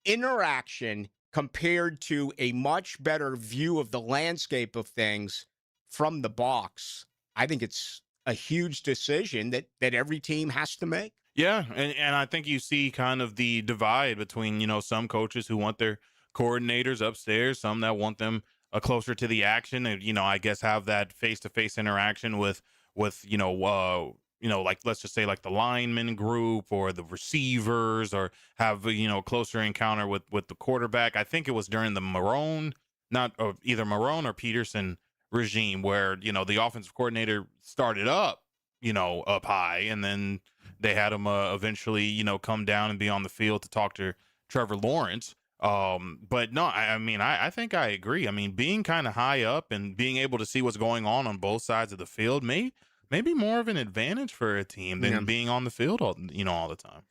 S5: interaction compared to a much better view of the landscape of things from the box? I think it's a huge decision that every team has to make.
S3: Yeah, and I think you see kind of the divide between, you know, some coaches who want their coordinators upstairs, some that want them closer to the action, and, you know, I guess have that face-to-face interaction with like, let's just say like the lineman group or the receivers, or have, you know, closer encounter with the quarterback. I think it was during the either Marone or Peterson regime where, you know, the offensive coordinator started up, you know, up high, and then they had him eventually, you know, come down and be on the field to talk to Trevor Lawrence. But no, I mean, I think I agree. I mean, being kind of high up and being able to see what's going on both sides of the field may be more of an advantage for a team than being on the field all the time.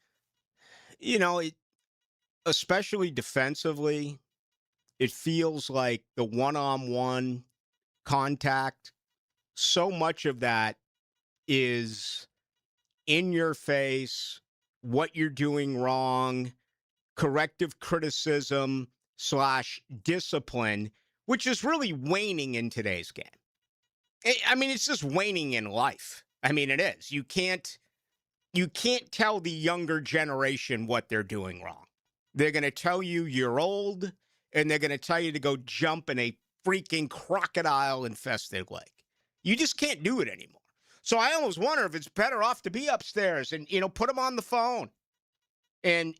S5: You know, especially defensively, it feels like the one-on-one contact, so much of that is in your face, what you're doing wrong, corrective criticism / discipline, which is really waning in today's game. I mean, it's just waning in life. I mean, it is. You can't tell the younger generation what they're doing wrong. They're going to tell you you're old, and they're going to tell you to go jump in a freaking crocodile-infested lake. You just can't do it anymore. So I almost wonder if it's better off to be upstairs and, put them on the phone and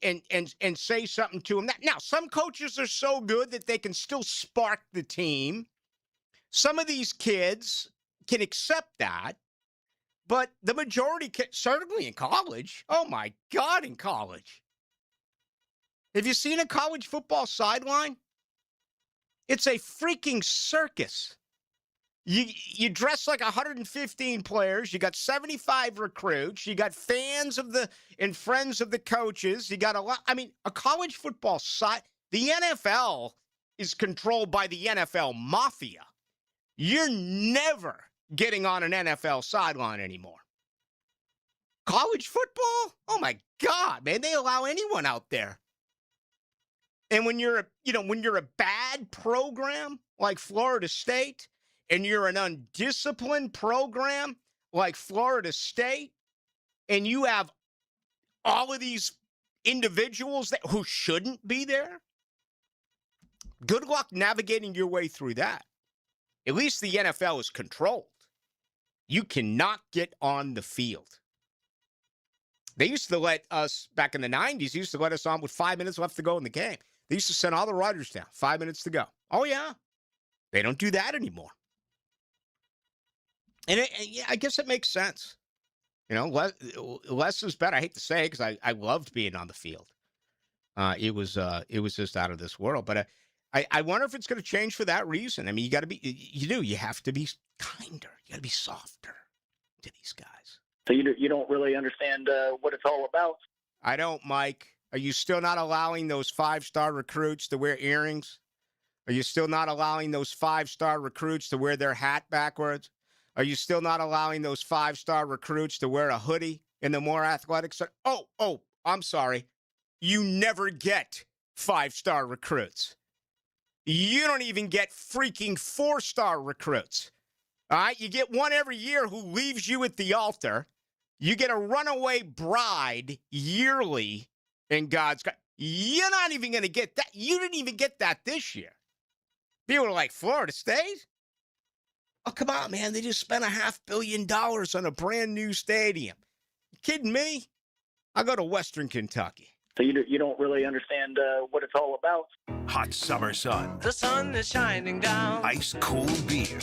S5: say something to them. Now, some coaches are so good that they can still spark the team. Some of these kids can accept that, but the majority can, certainly in college. Oh, my God, in college. Have you seen a college football sideline? It's a freaking circus. You dress like 115 players. You got 75 recruits. You got fans and friends of the coaches. You got a lot. I mean, a college football side. The NFL is controlled by the NFL mafia. You're never getting on an NFL sideline anymore. College football? Oh my God, man! They allow anyone out there. And when you're a bad program like Florida State, and you're an undisciplined program like Florida State, and you have all of these individuals who shouldn't be there, good luck navigating your way through that. At least the NFL is controlled. You cannot get on the field. They used to let us, back in the 90s, used to let us on with 5 minutes left to go in the game. They used to send all the riders down, 5 minutes to go. Oh, yeah. They don't do that anymore. And I guess it makes sense. Less is better. I hate to say it because I loved being on the field. It was just out of this world. But I wonder if it's going to change for that reason. I mean, you have to be kinder. You got to be softer to these guys.
S1: So you don't really understand what it's all about?
S5: I don't, Mike. Are you still not allowing those 5-star recruits to wear earrings? Are you still not allowing those 5-star recruits to wear their hat backwards? Are you still not allowing those 5-star recruits to wear a hoodie in the more athletic side? Oh, I'm sorry. You never get 5-star recruits. You don't even get freaking 4-star recruits. All right? You get one every year who leaves you at the altar. You get a runaway bride yearly in God's God. You're not even going to get that. You didn't even get that this year. People are like, Florida State? Oh, come on, man. They just spent $500 million on a brand new stadium. You kidding me? I'll go to Western Kentucky.
S1: So you don't really understand what it's all about?
S4: Hot summer sun.
S17: The sun is shining down.
S4: Ice cold beer.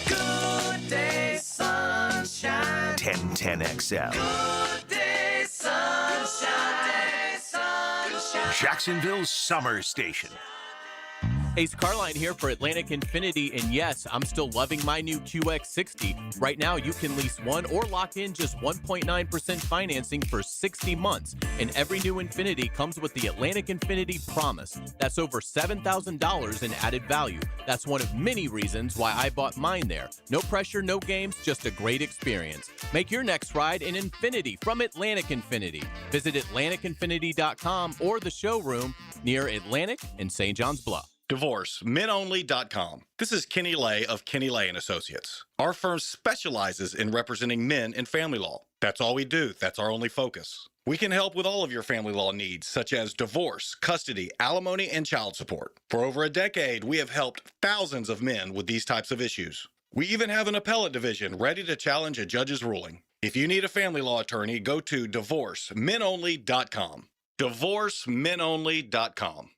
S17: Good day, sunshine.
S4: 1010XL.
S17: Good day, sunshine.
S4: Jacksonville's summer station.
S19: Ace Carline here for Atlantic Infinity, and yes, I'm still loving my new QX60. Right now, you can lease one or lock in just 1.9% financing for 60 months, and every new Infinity comes with the Atlantic Infinity Promise. That's over $7,000 in added value. That's one of many reasons why I bought mine there. No pressure, no games, just a great experience. Make your next ride an Infinity from Atlantic Infinity. Visit AtlanticInfinity.com or the showroom near Atlantic and St. John's Bluff.
S6: DivorceMenOnly.com. This is Kenny Lay of Kenny Lay & Associates. Our firm specializes in representing men in family law. That's all we do. That's our only focus. We can help with all of your family law needs, such as divorce, custody, alimony, and child support. For over a decade, we have helped thousands of men with these types of issues. We even have an appellate division ready to challenge a judge's ruling. If you need a family law attorney, go to DivorceMenOnly.com. DivorceMenOnly.com.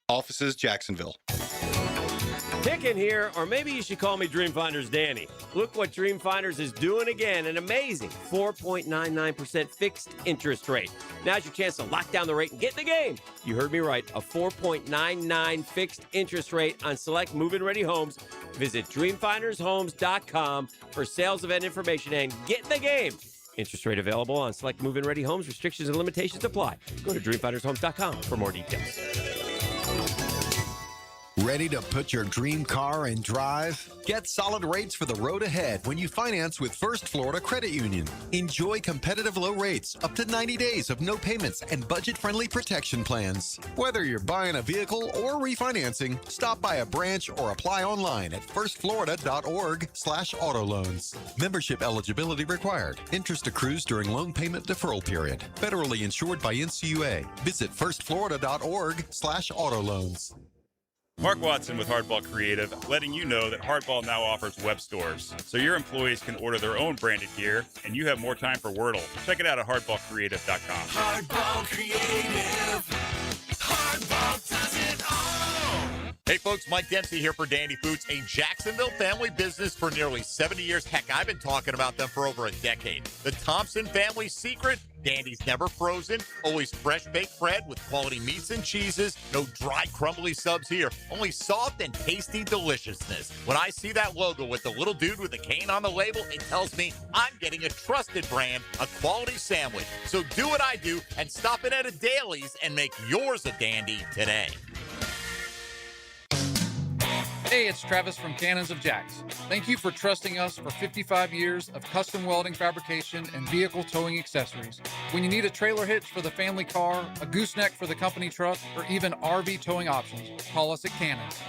S6: Offices, Jacksonville.
S19: Hicken here, or maybe you should call me Dreamfinders Danny. Look what Dreamfinders is doing again, an amazing 4.99% fixed interest rate. Now's your chance to lock down the rate and get in the game. You heard me right, a 4.99 fixed interest rate on select move-in ready homes. Visit dreamfindershomes.com for sales event information and get in the game. Interest rate available on select move-in ready homes. Restrictions and limitations apply. Go to dreamfindershomes.com for more details.
S7: Ready to put your dream car in drive? Get solid rates for the road ahead when you finance with First Florida Credit Union. Enjoy competitive low rates, up to 90 days of no payments and budget-friendly protection plans. Whether you're buying a vehicle or refinancing, stop by a branch or apply online at firstflorida.org/auto loans. Membership eligibility required. Interest accrues during loan payment deferral period. Federally insured by NCUA. Visit firstflorida.org/auto loans.
S8: Mark Watson with Hardball Creative, letting you know that Hardball now offers web stores, so your employees can order their own branded gear, and you have more time for Wordle. Check it out at hardballcreative.com.
S17: Hardball Creative. Hardball does it all.
S13: Hey folks, Mike Dempsey here for Dandy Foods, a Jacksonville family business for nearly 70 years. Heck, I've been talking about them for over a decade. The Thompson family secret: Dandy's never frozen, always fresh baked bread with quality meats and cheeses, no dry crumbly subs here, only soft and tasty deliciousness. When I see that logo with the little dude with the cane on the label, it tells me I'm getting a trusted brand, a quality sandwich. So do what I do and stop in at a Daly's and make yours a Dandy today.
S10: Hey, it's Travis from Cannons of Jacks. Thank you for trusting us for 55 years of custom welding fabrication and vehicle towing accessories. When you need a trailer hitch for the family car, a gooseneck for the company truck, or even RV towing options, call us at Cannons.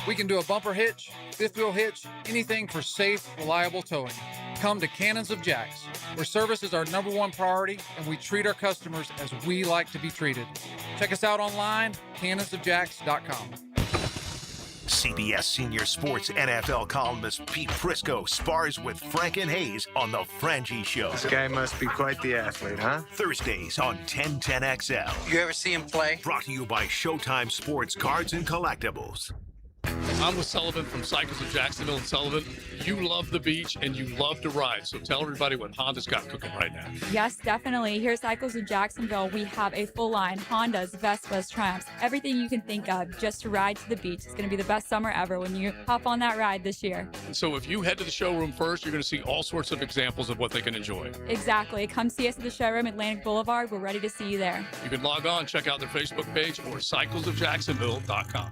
S10: We can do a bumper hitch, fifth wheel hitch, anything for safe, reliable towing. Come to Cannons of Jacks, where service is our #1 priority and we treat our customers as we like to be treated. Check us out online, cannonsofjacks.com.
S4: CBS Senior Sports NFL columnist Pete Prisco spars with Frank and Hayes on The Frangie Show.
S24: This guy must be quite the athlete, huh?
S4: Thursdays on 1010XL.
S24: You ever see him play?
S4: Brought to you by Showtime Sports Cards and Collectibles.
S12: I'm with Sullivan from Cycles of Jacksonville and Sullivan. You love the beach and you love to ride, so tell everybody what Honda's got cooking right now.
S25: Yes, definitely. Here at Cycles of Jacksonville, we have a full line: Hondas, Vespas, Triumphs, everything you can think of just to ride to the beach. It's going to be the best summer ever when you hop on that ride this year.
S12: So if you head to the showroom first, you're going to see all sorts of examples of what they can enjoy.
S25: Exactly. Come see us at the showroom, Atlantic Boulevard. We're ready to see you there.
S12: You can log on, check out their Facebook page or cyclesofjacksonville.com.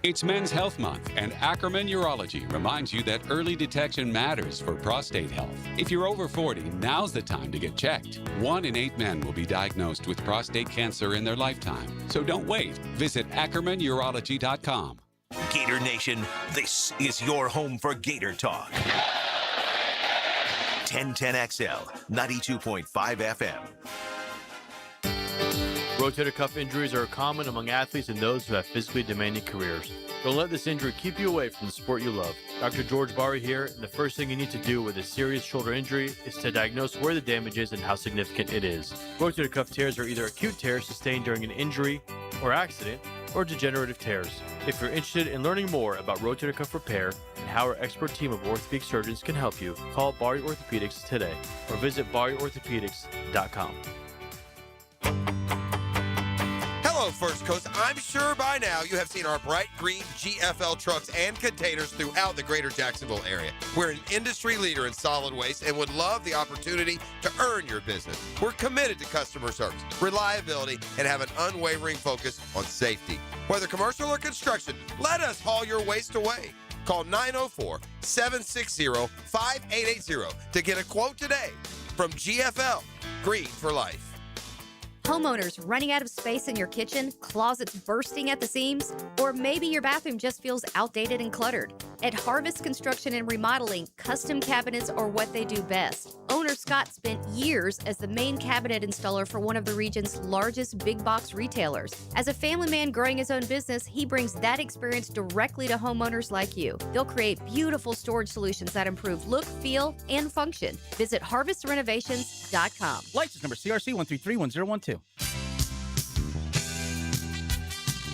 S20: It's Men's Health Month, and Ackerman Urology reminds you that early detection matters for prostate health. If you're over 40, now's the time to get checked. 1 in 8 men will be diagnosed with prostate cancer in their lifetime. So don't wait. Visit AckermanUrology.com.
S4: Gator Nation, this is your home for Gator Talk. 1010XL, 92.5 FM.
S26: Rotator cuff injuries are common among athletes and those who have physically demanding careers. Don't let this injury keep you away from the sport you love. Dr. George Bari here, and the first thing you need to do with a serious shoulder injury is to diagnose where the damage is and how significant it is. Rotator cuff tears are either acute tears sustained during an injury or accident, or degenerative tears. If you're interested in learning more about rotator cuff repair and how our expert team of orthopedic surgeons can help you, call Bari Orthopedics today or visit BariOrthopedics.com.
S27: Hello, First Coast. I'm sure by now you have seen our bright green GFL trucks and containers throughout the greater Jacksonville area. We're an industry leader in solid waste and would love the opportunity to earn your business. We're committed to customer service, reliability, and have an unwavering focus on safety. Whether commercial or construction, let us haul your waste away. Call 904-760-5880 to get a quote today. From GFL, Green for Life.
S28: Homeowners running out of space in your kitchen, closets bursting at the seams, or maybe your bathroom just feels outdated and cluttered. At Harvest Construction and Remodeling, custom cabinets are what they do best. Owner Scott spent years as the main cabinet installer for one of the region's largest big box retailers. As a family man growing his own business, he brings that experience directly to homeowners like you. They'll create beautiful storage solutions that improve look, feel, and function. Visit harvestrenovations.com.
S29: License number CRC 1331012.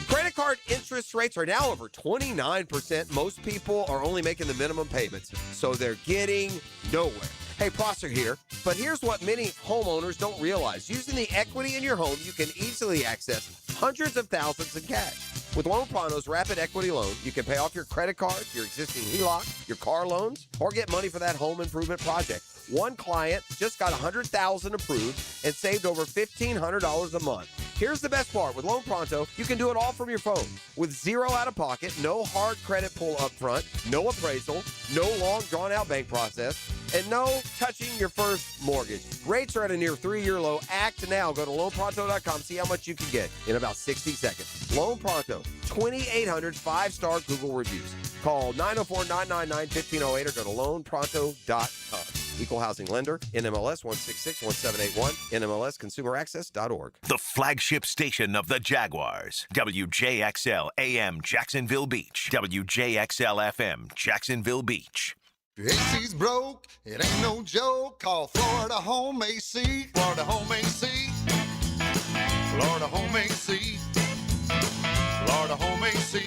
S27: Credit card interest rates are now over 29%. Most people are only making the minimum payments, so they're getting nowhere. Hey, Prosser here, but here's what many homeowners don't realize. Using the equity in your home, you can easily access hundreds of thousands in cash. With Loan Pronto's Rapid Equity Loan, you can pay off your credit card, your existing HELOC, your car loans, or get money for that home improvement project, One client just got $100,000 approved and saved over $1,500 a month. Here's the best part. With Loan Pronto, you can do it all from your phone. With zero out-of-pocket, no hard credit pull up front, no appraisal, no long, drawn-out bank process, and no touching your first mortgage. Rates are at a near 3-year low. Act now. Go to loanpronto.com. See how much you can get in about 60 seconds. Loan Pronto, 2,800 5-star Google reviews. Call 904-999-1508 or go to loanpronto.com. Equal housing lender, NMLS 1661781, NMLSconsumeraccess.org.
S4: The flagship station of the Jaguars. WJXL AM Jacksonville Beach. WJXL FM Jacksonville Beach.
S2: AC's broke, it ain't no joke. Call Florida Home AC. Florida Home AC. Florida Home AC. Florida Home AC.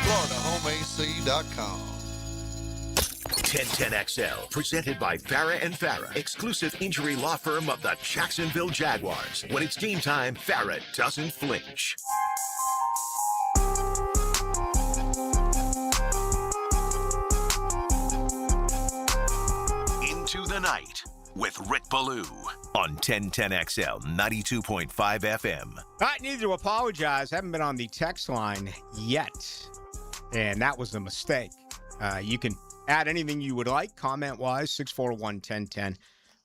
S2: FloridaHomeAC.com.
S4: 1010XL, presented by Farah and Farah, exclusive injury law firm of the Jacksonville Jaguars. When it's game time, Farah doesn't flinch. Into the Night with Rick Ballou on 1010XL 92.5 FM.
S5: I need to apologize. I haven't been on the text line yet, and that was a mistake. You can add anything you would like, comment-wise, 641-1010,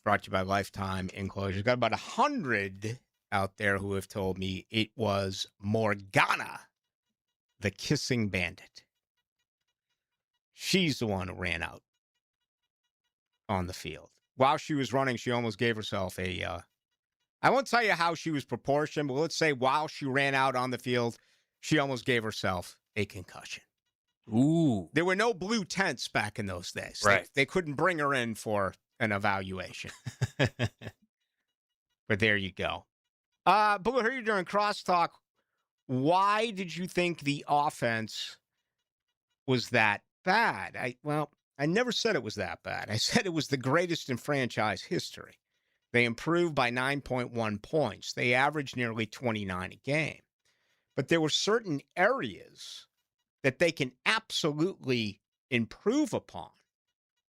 S5: brought to you by Lifetime Enclosures. Got about 100 out there who have told me it was Morgana, the kissing bandit. She's the one who ran out on the field. While she was running, she almost gave herself a, I won't tell you how she was proportioned, but let's say while she ran out on the field, she almost gave herself a concussion.
S3: Ooh.
S5: There were no blue tents back in those days.
S3: Right.
S5: They couldn't bring her in for an evaluation. But there you go. But I heard you during crosstalk. Why did you think the offense was that bad? I never said it was that bad. I said it was the greatest in franchise history. They improved by 9.1 points. They averaged nearly 29 a game. But there were certain areas that they can absolutely improve upon.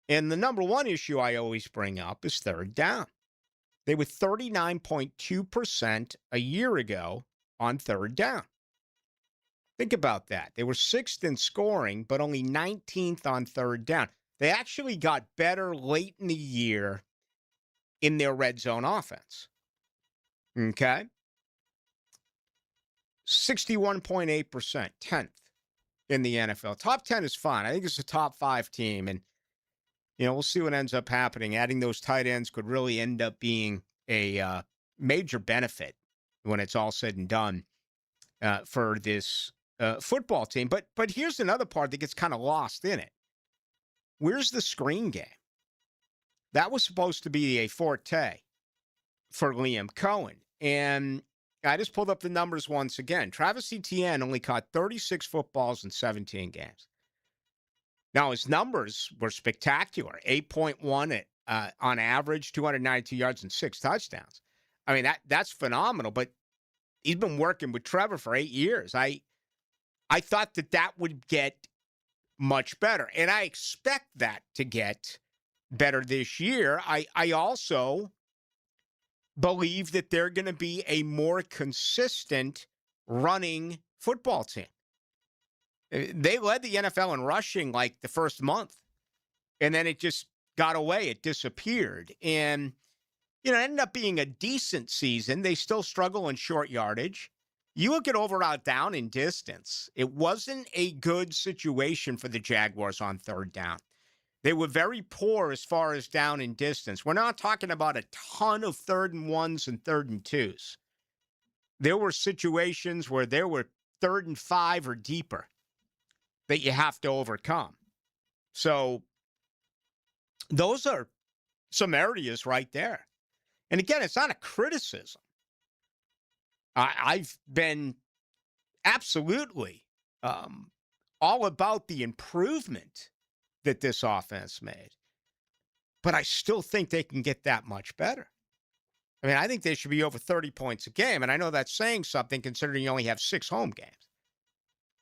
S5: And the number one issue I always bring up is third down. They were 39.2% a year ago on third down. Think about that. They were 6th in scoring, but only 19th on third down. They actually got better late in the year in their red zone offense. Okay? 61.8%, 10th. In the NFL. Top 10 is fine. I think it's a top 5 team. And, we'll see what ends up happening. Adding those tight ends could really end up being a major benefit when it's all said and done for this football team. But here's another part that gets kind of lost in it. Where's the screen game? That was supposed to be a forte for Liam Cohen. And I just pulled up the numbers once again. Travis Etienne only caught 36 footballs in 17 games. Now, his numbers were spectacular. 8.1 on average, 292 yards and 6 touchdowns. I mean, that's phenomenal, but he's been working with Trevor for 8 years. I thought that would get much better, and I expect that to get better this year. I also believe that they're going to be a more consistent running football team. They led the NFL in rushing like the first month, and then it just got away. It disappeared. And, it ended up being a decent season. They still struggle in short yardage. You look at overall down in distance, it wasn't a good situation for the Jaguars on third down. They were very poor as far as down in distance. We're not talking about a ton of 3rd and 1s and 3rd and 2s. There were situations where there were 3rd and 5 or deeper that you have to overcome. So those are some areas right there. And again, it's not a criticism. I've been absolutely all about the improvement that this offense made. But I still think they can get that much better. I mean, I think they should be over 30 points a game, and I know that's saying something considering you only have 6 home games.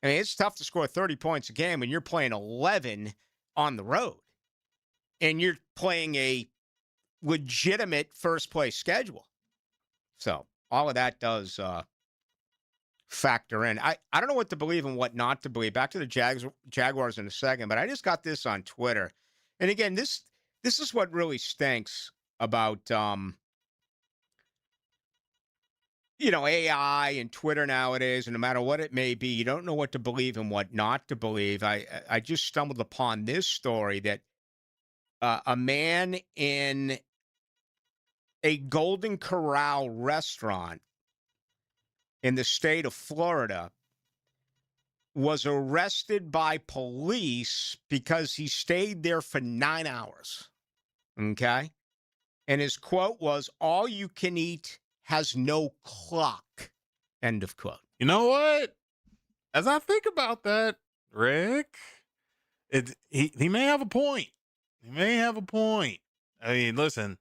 S5: I mean, it's tough to score 30 points a game when you're playing 11 on the road. and you're playing a legitimate first-place schedule. So all of that does factor in. I don't know what to believe and what not to believe. Back to the Jaguars in a second, but I just got this on Twitter. And again, this is what really stinks about AI and Twitter nowadays, and no matter what it may be, you don't know what to believe and what not to believe. I just stumbled upon this story that a man in a Golden Corral restaurant in the state of Florida was arrested by police because he stayed there for 9 hours. Okay? And his quote was, "All you can eat has no clock." End of quote.
S3: You know what? As I think about that, Rick, he may have a point. He may have a point. I mean, listen,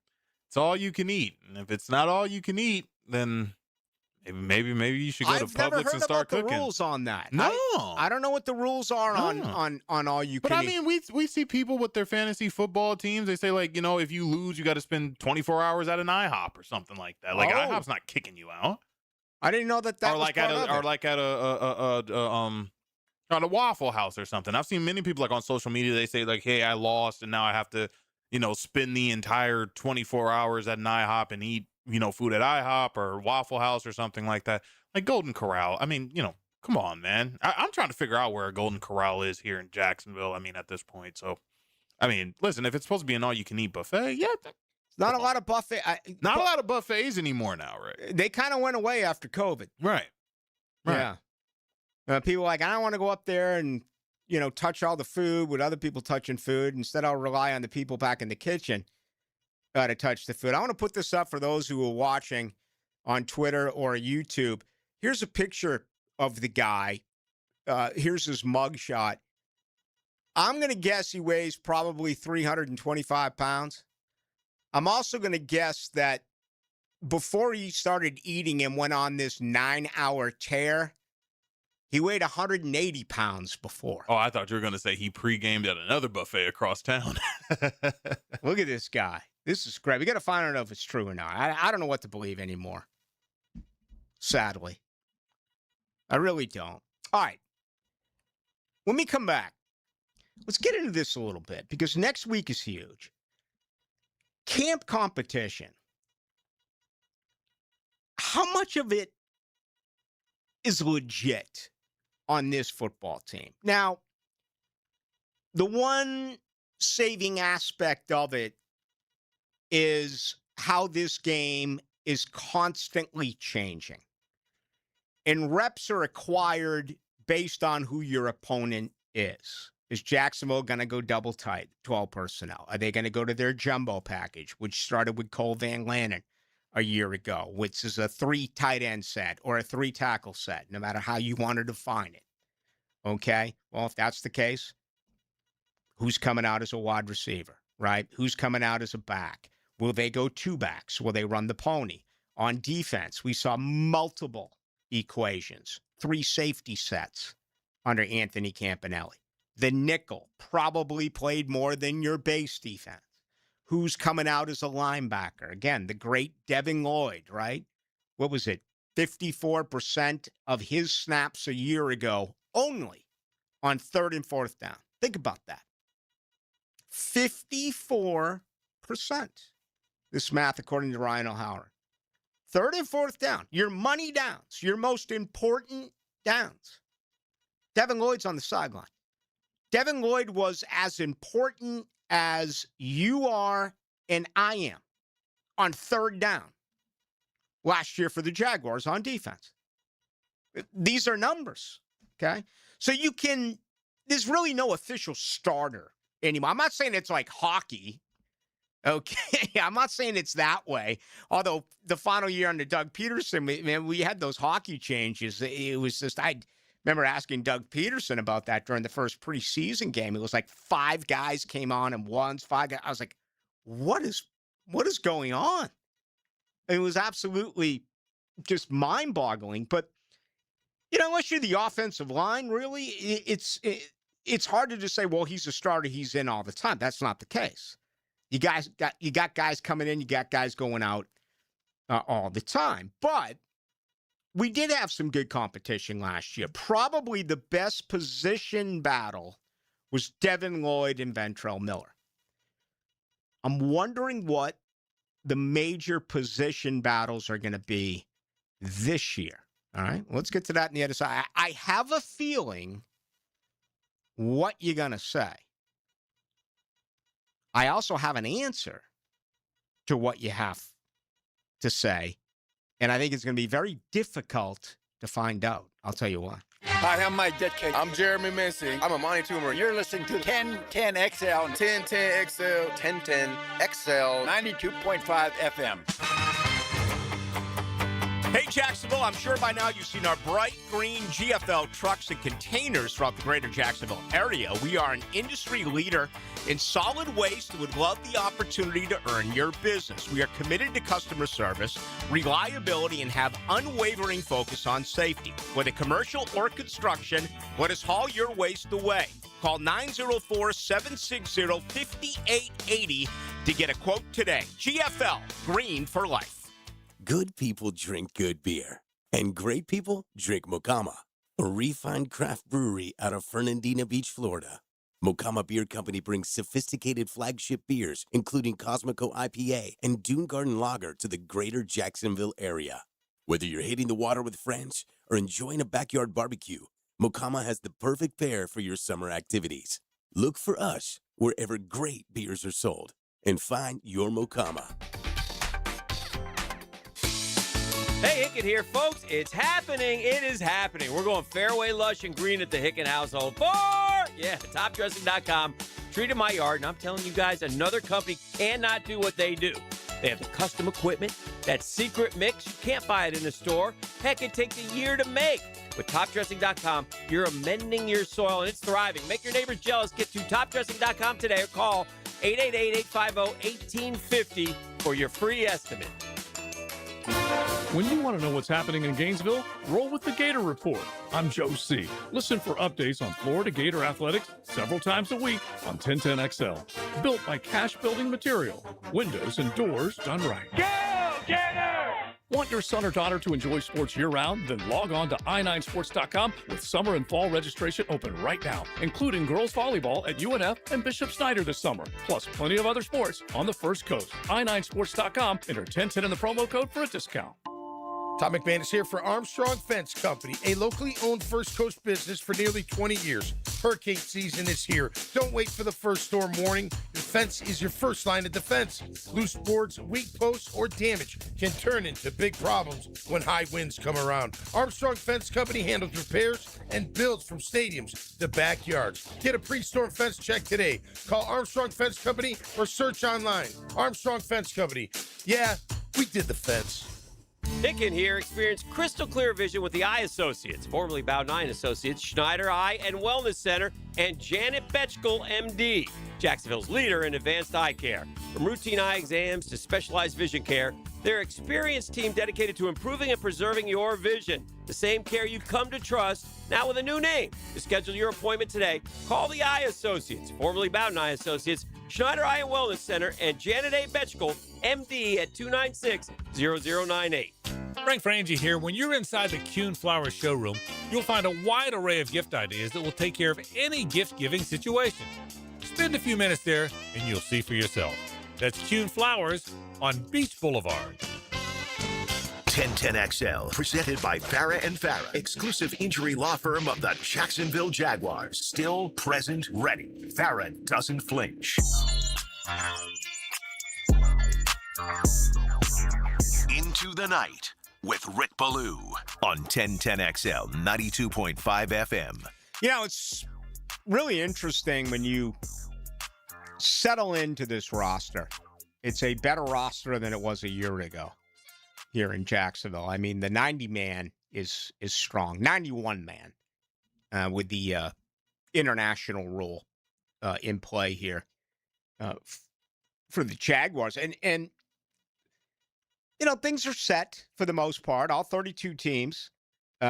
S3: it's all you can eat. And if it's not all you can eat, then maybe you should go to Publix and start cooking.
S5: The rules on that.
S3: No,
S5: I don't know what the rules are on all you can eat.
S3: But I mean, we see people with their fantasy football teams. They say, like, if you lose, you got to spend 24 hours at an IHOP or something like that. Like, IHOP's not kicking you out.
S5: I didn't know that
S3: or
S5: was
S3: like
S5: part
S3: at
S5: of it.
S3: or like at a Waffle House or something. I've seen many people, like, on social media, they say, like, hey, I lost and now I have to spend the entire 24 hours at an IHOP and eat food at IHOP or Waffle House or something like that. Like Golden Corral. I mean, come on, man. I'm trying to figure out where a Golden Corral is here in Jacksonville. I mean, at this point. So, I mean, listen, if it's supposed to be an all-you-can-eat buffet, yeah.
S5: Not a lot of buffet.
S3: Not a lot of buffets anymore now, right?
S5: They kind of went away after COVID.
S3: Right.
S5: Yeah. People are like, I don't want to go up there and, touch all the food with other people touching food. Instead, I'll rely on the people back in the kitchen to touch the food. I want to put this up for those who are watching on Twitter or YouTube. Here's a picture of the guy. Here's his mugshot. I'm going to guess he weighs probably 325 pounds. I'm also going to guess that before he started eating and went on this 9-hour tear, he weighed 180 pounds before.
S3: Oh, I thought you were going to say he pre-gamed at another buffet across town.
S5: Look at this guy. This is great. We got to find out if it's true or not. I don't know what to believe anymore. Sadly. I really don't. All right. When we come back, let's get into this a little bit because next week is huge. Camp competition. How much of it is legit on this football team? Now, the one saving aspect of it is how this game is constantly changing. And reps are acquired based on who your opponent is. Is Jacksonville going to go double tight, 12 personnel? Are they going to go to their jumbo package, which started with Cole Van Lannon a year ago, which is a 3 tight end set or a 3 tackle set, no matter how you want to define it? Okay? Well, if that's the case, who's coming out as a wide receiver, right? Who's coming out as a back? Will they go 2 backs? Will they run the pony? On defense, we saw multiple equations, 3 safety sets under Anthony Campanelli. The nickel probably played more than your base defense. Who's coming out as a linebacker? Again, the great Devin Lloyd, right? What was it? 54% of his snaps a year ago only on 3rd and 4th down. Think about that. 54%. This math according to Ryan O'Halloran. 3rd and 4th down. Your money downs. Your most important downs. Devin Lloyd's on the sideline. Devin Lloyd was as important as you are and I am on 3rd down last year for the Jaguars on defense. These are numbers, okay? So there's really no official starter anymore. I'm not saying it's like hockey, okay? I'm not saying it's that way. Although the final year under Doug Peterson, man, we had those hockey changes. It was just, I remember asking Doug Peterson about that during the first preseason game. It was like 5 guys came on and once 5 guys. I was like, what is going on? And it was absolutely just mind-boggling. But, unless you're the offensive line, really, it's hard to just say, well, he's a starter, he's in all the time. That's not the case. You got guys coming in, you got guys going out all the time. But we did have some good competition last year. Probably the best position battle was Devin Lloyd and Ventrell Miller. I'm wondering what the major position battles are going to be this year. All right, let's get to that on the other side. I have a feeling what you're going to say. I also have an answer to what you have to say, and I think it's going to be very difficult to find out. I'll tell you why.
S9: Hi, I'm Mike Detke. I'm Jeremy Mensing. I'm a Monty Toomer. You're listening to 1010XL. 1010XL. 1010XL. 92.5 FM.
S5: Hey, Jacksonville, I'm sure by now you've seen our bright green GFL trucks and containers throughout the greater Jacksonville area. We are an industry leader in solid waste and would love the opportunity to earn your business. We are committed to customer service, reliability, and have unwavering focus on safety. Whether commercial or construction, let us haul your waste away. Call 904-760-5880 to get a quote today. GFL, green for life.
S11: Good people drink good beer, and great people drink Mocama, a refined craft brewery out of Fernandina Beach, Florida. Mocama Beer Company brings sophisticated flagship beers, including Cosmico IPA and Dune Garden Lager, to the greater Jacksonville area. Whether you're hitting the water with friends or enjoying a backyard barbecue, Mocama has the perfect pair for your summer activities. Look for us wherever great beers are sold and find your Mocama.
S19: Hey, Hicken here, folks. It's happening. It is happening. We're going fairway, lush, and green at the Hicken household for, topdressing.com. Treated my yard, and I'm telling you guys, another company cannot do what they do. They have the custom equipment, that secret mix. You can't buy it in the store. Heck, it takes a year to make. With topdressing.com, you're amending your soil, and it's thriving. Make your neighbors jealous. Get to topdressing.com today or call 888-850-1850 for your free estimate.
S12: When you want to know what's happening in Gainesville, roll with the Gator Report. I'm Joe C. Listen for updates on Florida Gator athletics several times a week on 1010XL. Built by Cash Building Material. Windows and doors done right.
S17: Go, Gator!
S12: Want your son or daughter to enjoy sports year-round? Then log on to i9sports.com with summer and fall registration open right now, including girls volleyball at UNF and Bishop Snyder this summer, plus plenty of other sports on the First Coast. i9sports.com, enter 1010 in the promo code for a discount.
S14: Tom McMahon is here for Armstrong Fence Company, a locally owned First Coast business for nearly 20 years. Hurricane season is here. Don't wait for the first storm warning. The fence is your first line of defense. Loose boards, weak posts, or damage can turn into big problems when high winds come around. Armstrong Fence Company handles repairs and builds from stadiums to backyards. Get a pre-storm fence check today. Call Armstrong Fence Company or search online. Armstrong Fence Company. Yeah, we did the fence.
S19: Hicken here. Experience crystal clear vision with the Eye Associates, formerly Bow 9 Associates, Schneider Eye and Wellness Center, and Janet Betchkel, MD, Jacksonville's leader in advanced eye care. From routine eye exams to specialized vision care, their experienced team dedicated to improving and preserving your vision. The same care you come to trust, now with a new name. To schedule your appointment today, call the Eye Associates, formerly Bow 9 Associates, Schneider Eye and Wellness Center, and Janet A. Betchkel, MD, at 296-0098.
S15: Frank Frangie here. When you're inside the Kuhn Flowers showroom, you'll find a wide array of gift ideas that will take care of any gift-giving situation. Spend a few minutes there, and you'll see for yourself. That's Kuhn Flowers on Beach Boulevard.
S4: 1010XL, presented by Farah and Farah, exclusive injury law firm of the Jacksonville Jaguars. Still, present, ready. Farah doesn't flinch. Into the Night with Rick Ballou on 1010XL 92.5 FM.
S5: You know, it's really interesting when you settle into this roster. It's a better roster than it was a year ago here in Jacksonville. I mean, the 90-man is strong. 91-man with the international rule in play here for the Jaguars. And you know, things are set for the most part. All 32 teams,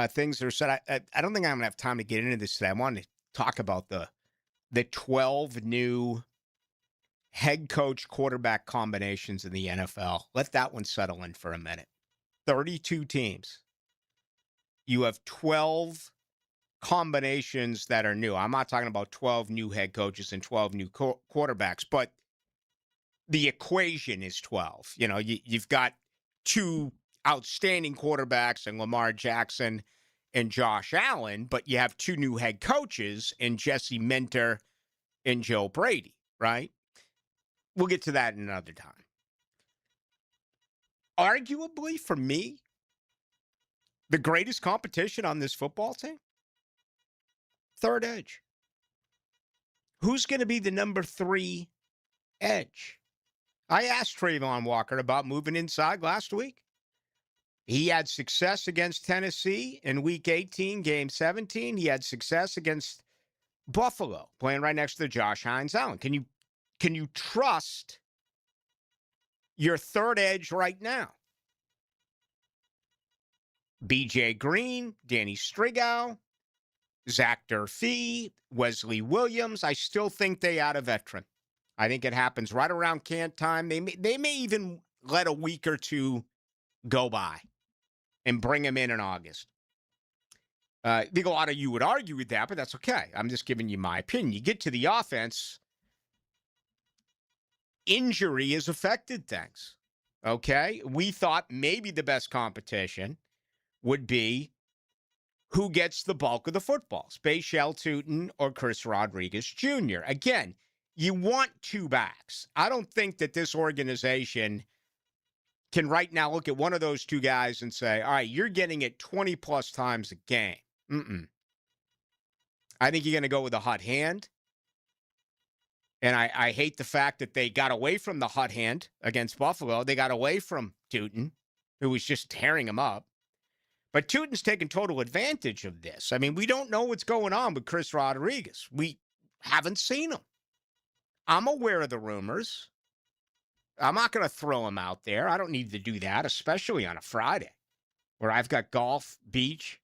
S5: things are set. I don't think I'm going to have time to get into this today. I wanted to talk about the 12 new head coach quarterback combinations in the NFL. Let that one settle in for a minute. 32 teams. You have 12 combinations that are new. I'm not talking about 12 new head coaches and 12 new quarterbacks, but the equation is 12. You know, you've got two outstanding quarterbacks in Lamar Jackson and Josh Allen, but you have two new head coaches in Jesse Minter and Joe Brady, right? We'll get to that another time. Arguably, for me, the greatest competition on this football team, third edge. Who's going to be the number 3 edge? I asked Trayvon Walker about moving inside last week. He had success against Tennessee in Week 18, Game 17. He had success against Buffalo, playing right next to Josh Hines Allen. Can you trust your third edge right now? B.J. Green, Danny Strigow, Zach Durfee, Wesley Williams. I still think they add a veteran. I think it happens right around camp time. They may even let a week or two go by and bring him in August. I think a lot of you would argue with that, but that's okay. I'm just giving you my opinion. You get to the offense, injury has affected things. Okay? We thought maybe the best competition would be who gets the bulk of the football, Spatial Tootin or Chris Rodriguez Jr. Again, you want two backs. I don't think that this organization can right now look at one of those two guys and say, all right, you're getting it 20-plus times a game. I think you're going to go with a hot hand. And I hate the fact that they got away from the hot hand against Buffalo. They got away from Tootin, who was just tearing him up. But Tootin's taken total advantage of this. I mean, we don't know what's going on with Chris Rodriguez. We haven't seen him. I'm aware of the rumors. I'm not going to throw him out there. I don't need to do that, especially on a Friday where I've got golf, beach,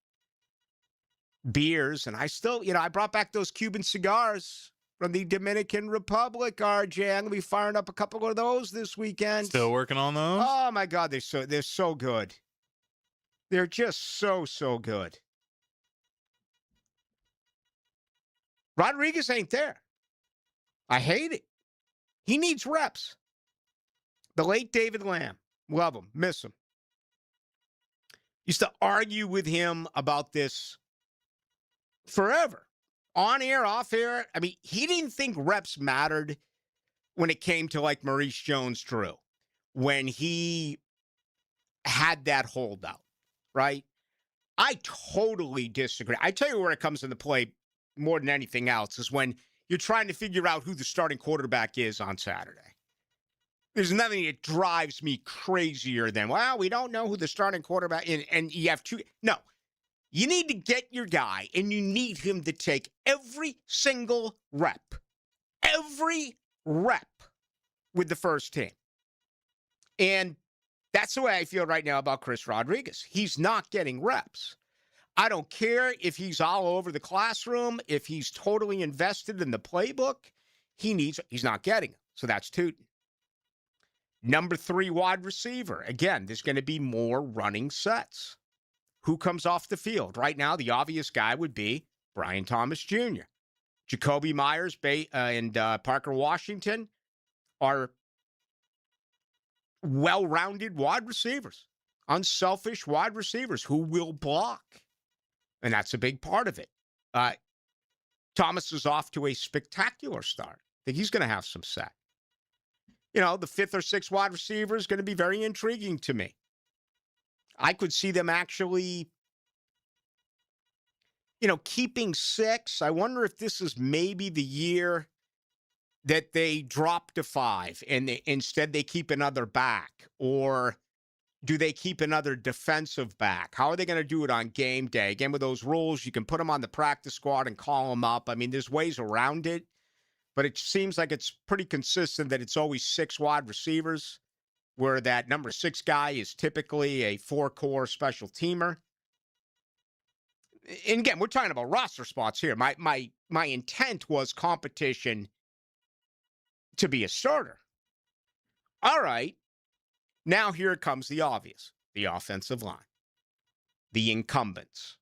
S5: beers, and I still, I brought back those Cuban cigars from the Dominican Republic, RJ. I'm going to be firing up a couple of those this weekend.
S3: Still working on those?
S5: Oh, my God. They're so good. They're just so good. Rodriguez ain't there. I hate it. He needs reps. The late David Lamb. Love him. Miss him. Used to argue with him about this forever. On air, off air. I mean, he didn't think reps mattered when it came to like Maurice Jones-Drew. When he had that holdout, right? I totally disagree. I tell you where it comes into play more than anything else is when you're trying to figure out who the starting quarterback is on Saturday. There's nothing that drives me crazier than, well, we don't know who the starting quarterback is, and you have two. No, you need to get your guy, and you need him to take every single rep with the first team. And that's the way I feel right now about Chris Rodriguez. He's not getting reps. I don't care if he's all over the classroom, if he's totally invested in the playbook. He's not getting them. So that's Tootin. Number 3 wide receiver. Again, there's going to be more running sets. Who comes off the field? Right now, the obvious guy would be Brian Thomas Jr. Jacoby Myers and Parker Washington are well-rounded wide receivers, unselfish wide receivers who will block. And that's a big part of it. Thomas is off to a spectacular start. I think he's going to have some set. The 5th or 6th wide receiver is going to be very intriguing to me. I could see them actually, keeping 6. I wonder if this is maybe the year that they drop to 5 and instead they keep another back, or do they keep another defensive back? How are they going to do it on game day? Again, with those rules, you can put them on the practice squad and call them up. I mean, there's ways around it, but it seems like it's pretty consistent that it's always 6 wide receivers, where that number 6 guy is typically a 4-core special teamer. And again, we're talking about roster spots here. My intent was competition to be a starter. All right. Now here comes the obvious, the offensive line, the incumbents.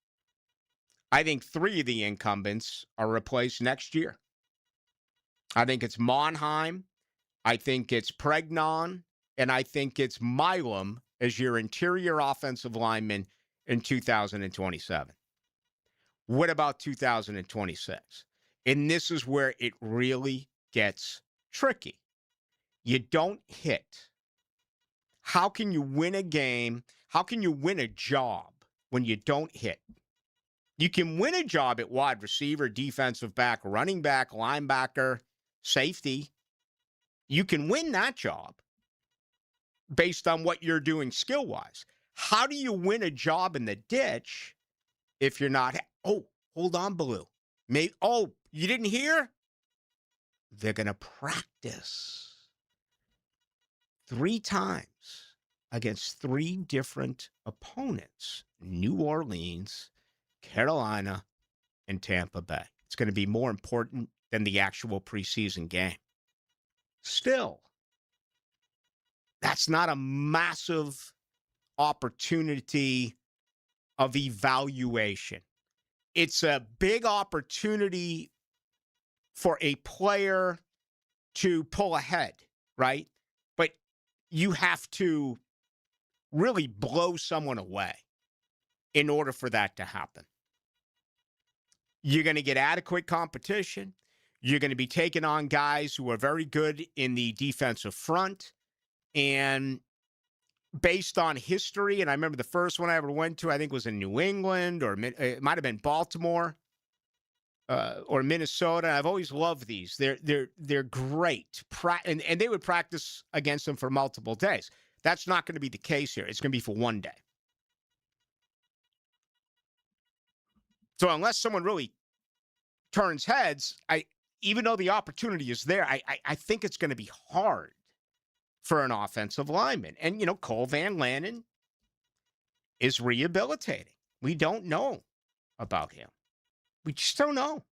S5: I think 3 of the incumbents are replaced next year. I think it's Monheim, I think it's Pregnon, and I think it's Milam as your interior offensive lineman in 2027. What about 2026? And this is where it really gets tricky. You don't hit. How can you win a game? How can you win a job when you don't hit? You can win a job at wide receiver, defensive back, running back, linebacker, safety. You can win that job based on what you're doing skill-wise. How do you win a job in the ditch if you're not? Oh, hold on, Baloo. You didn't hear? They're going to practice 3 times against 3 different opponents: New Orleans, Carolina, and Tampa Bay. It's going to be more important than the actual preseason game. Still, that's not a massive opportunity of evaluation. It's a big opportunity for a player to pull ahead, right? But you have to really blow someone away in order for that to happen. You're going to get adequate competition. You're going to be taking on guys who are very good in the defensive front. And based on history, and I remember the first one I ever went to, I think was in New England, or it might have been Baltimore or Minnesota. I've always loved these. They're great. And they would practice against them for multiple days. That's not going to be the case here. It's going to be for one day. So unless someone really turns heads, even though the opportunity is there, I think it's going to be hard for an offensive lineman. And, Cole Van Lanen is rehabilitating. We don't know about him. We just don't know.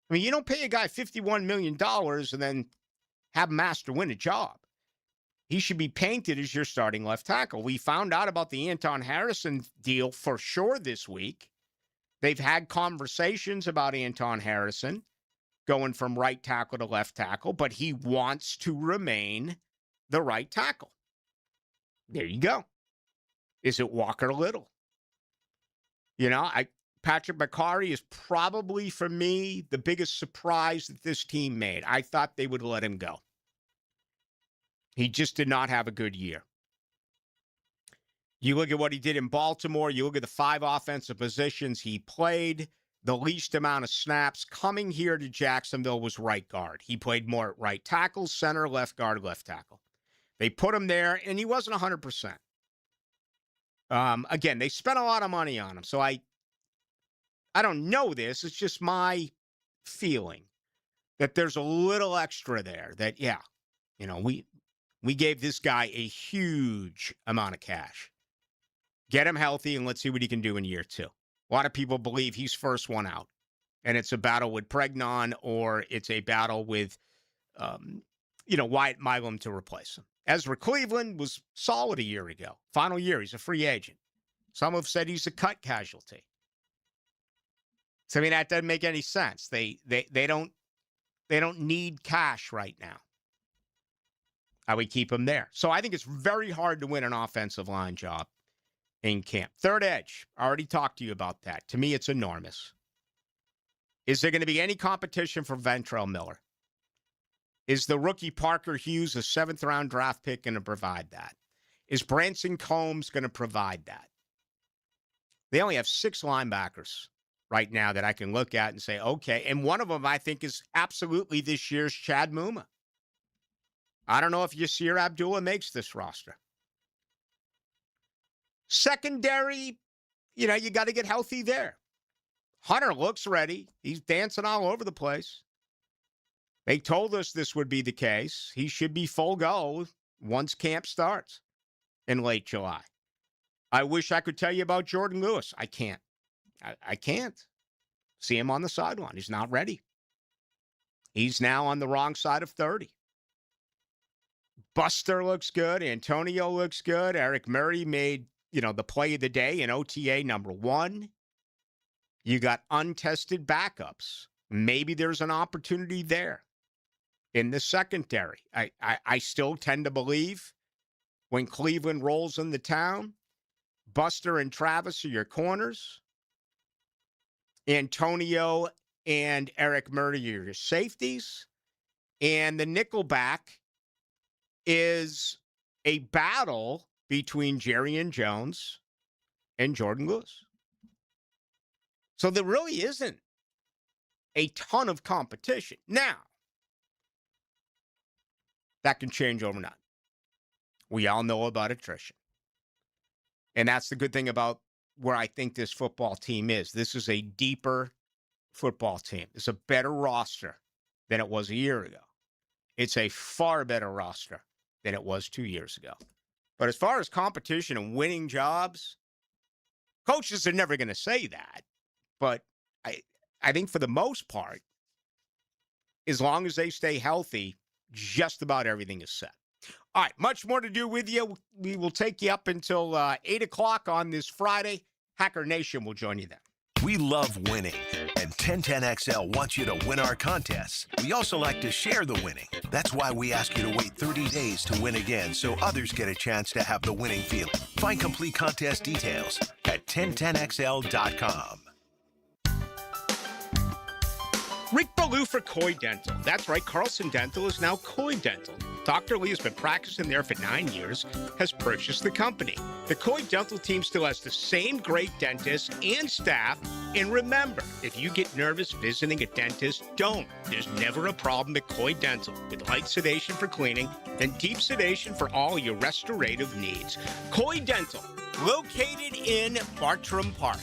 S5: I mean, you don't pay a guy $51 million and then have him asked to win a job. He should be painted as your starting left tackle. We found out about the Anton Harrison deal for sure this week. They've had conversations about Anton Harrison going from right tackle to left tackle, but he wants to remain the right tackle. There you go. Is it Walker Little? Patrick Bakari is probably, for me, the biggest surprise that this team made. I thought they would let him go. He just did not have a good year. You look at what he did in Baltimore. You look at the 5 offensive positions he played. The least amount of snaps coming here to Jacksonville was right guard. He played more at right tackle, center, left guard, left tackle. They put him there, and he wasn't 100%. Again, they spent a lot of money on him. So I don't know this. It's just my feeling that there's a little extra there that, we gave this guy a huge amount of cash. Get him healthy, and let's see what he can do in year 2. A lot of people believe he's first one out, and it's a battle with Pregnon, or it's a battle with, Wyatt Milam to replace him. Ezra Cleveland was solid a year ago. Final year, he's a free agent. Some have said he's a cut casualty. So, that doesn't make any sense. They don't need cash right now. I would keep him there. So I think it's very hard to win an offensive line job in camp. Third edge, I already talked to you about that. To me, it's enormous. Is there going to be any competition for Ventrell Miller? Is the rookie Parker Hughes, a 7th-round draft pick, going to provide that? Is Branson Combs going to provide that? They only have 6 linebackers right now that I can look at and say, okay. And one of them, I think, is absolutely this year's Chad Muma. I don't know if Yasir Abdullah makes this roster. Secondary, you got to get healthy there. Hunter looks ready. He's dancing all over the place. They told us this would be the case. He should be full go once camp starts in late July. I wish I could tell you about Jordan Lewis. I can't. I can't. See him on the sideline. He's not ready. He's now on the wrong side of 30. Buster looks good. Antonio looks good. Eric Murray made, the play of the day in OTA #1. You got untested backups. Maybe there's an opportunity there in the secondary. I still tend to believe when Cleveland rolls into town, Buster and Travis are your corners. Antonio and Eric Murray are your safeties. And the nickelback is a battle between Jerry Jones and Jordan Lewis. So there really isn't a ton of competition. Now, that can change overnight. We all know about attrition. And that's the good thing about where I think this football team is. This is a deeper football team. It's a better roster than it was a year ago. It's a far better roster than it was 2 years ago. But as far as competition and winning jobs, coaches are never going to say that. But I think for the most part, as long as they stay healthy, just about everything is set. All right, much more to do with you. We will take you up until 8 o'clock on this Friday. Hacker Nation will join you then.
S4: We love winning, and 1010XL wants you to win our contests. We also like to share the winning. That's why we ask you to wait 30 days to win again so others get a chance to have the winning feeling. Find complete contest details at 1010XL.com.
S5: Rick Ballou for Coy Dental. That's right, Carlson Dental is now Coy Dental. Dr. Lee has been practicing there for 9 years, has purchased the company. The Coy Dental team still has the same great dentists and staff. And remember, if you get nervous visiting a dentist, don't. There's never a problem at Coy Dental. With light sedation for cleaning and deep sedation for all your restorative needs. Coy Dental, located in Bartram Park.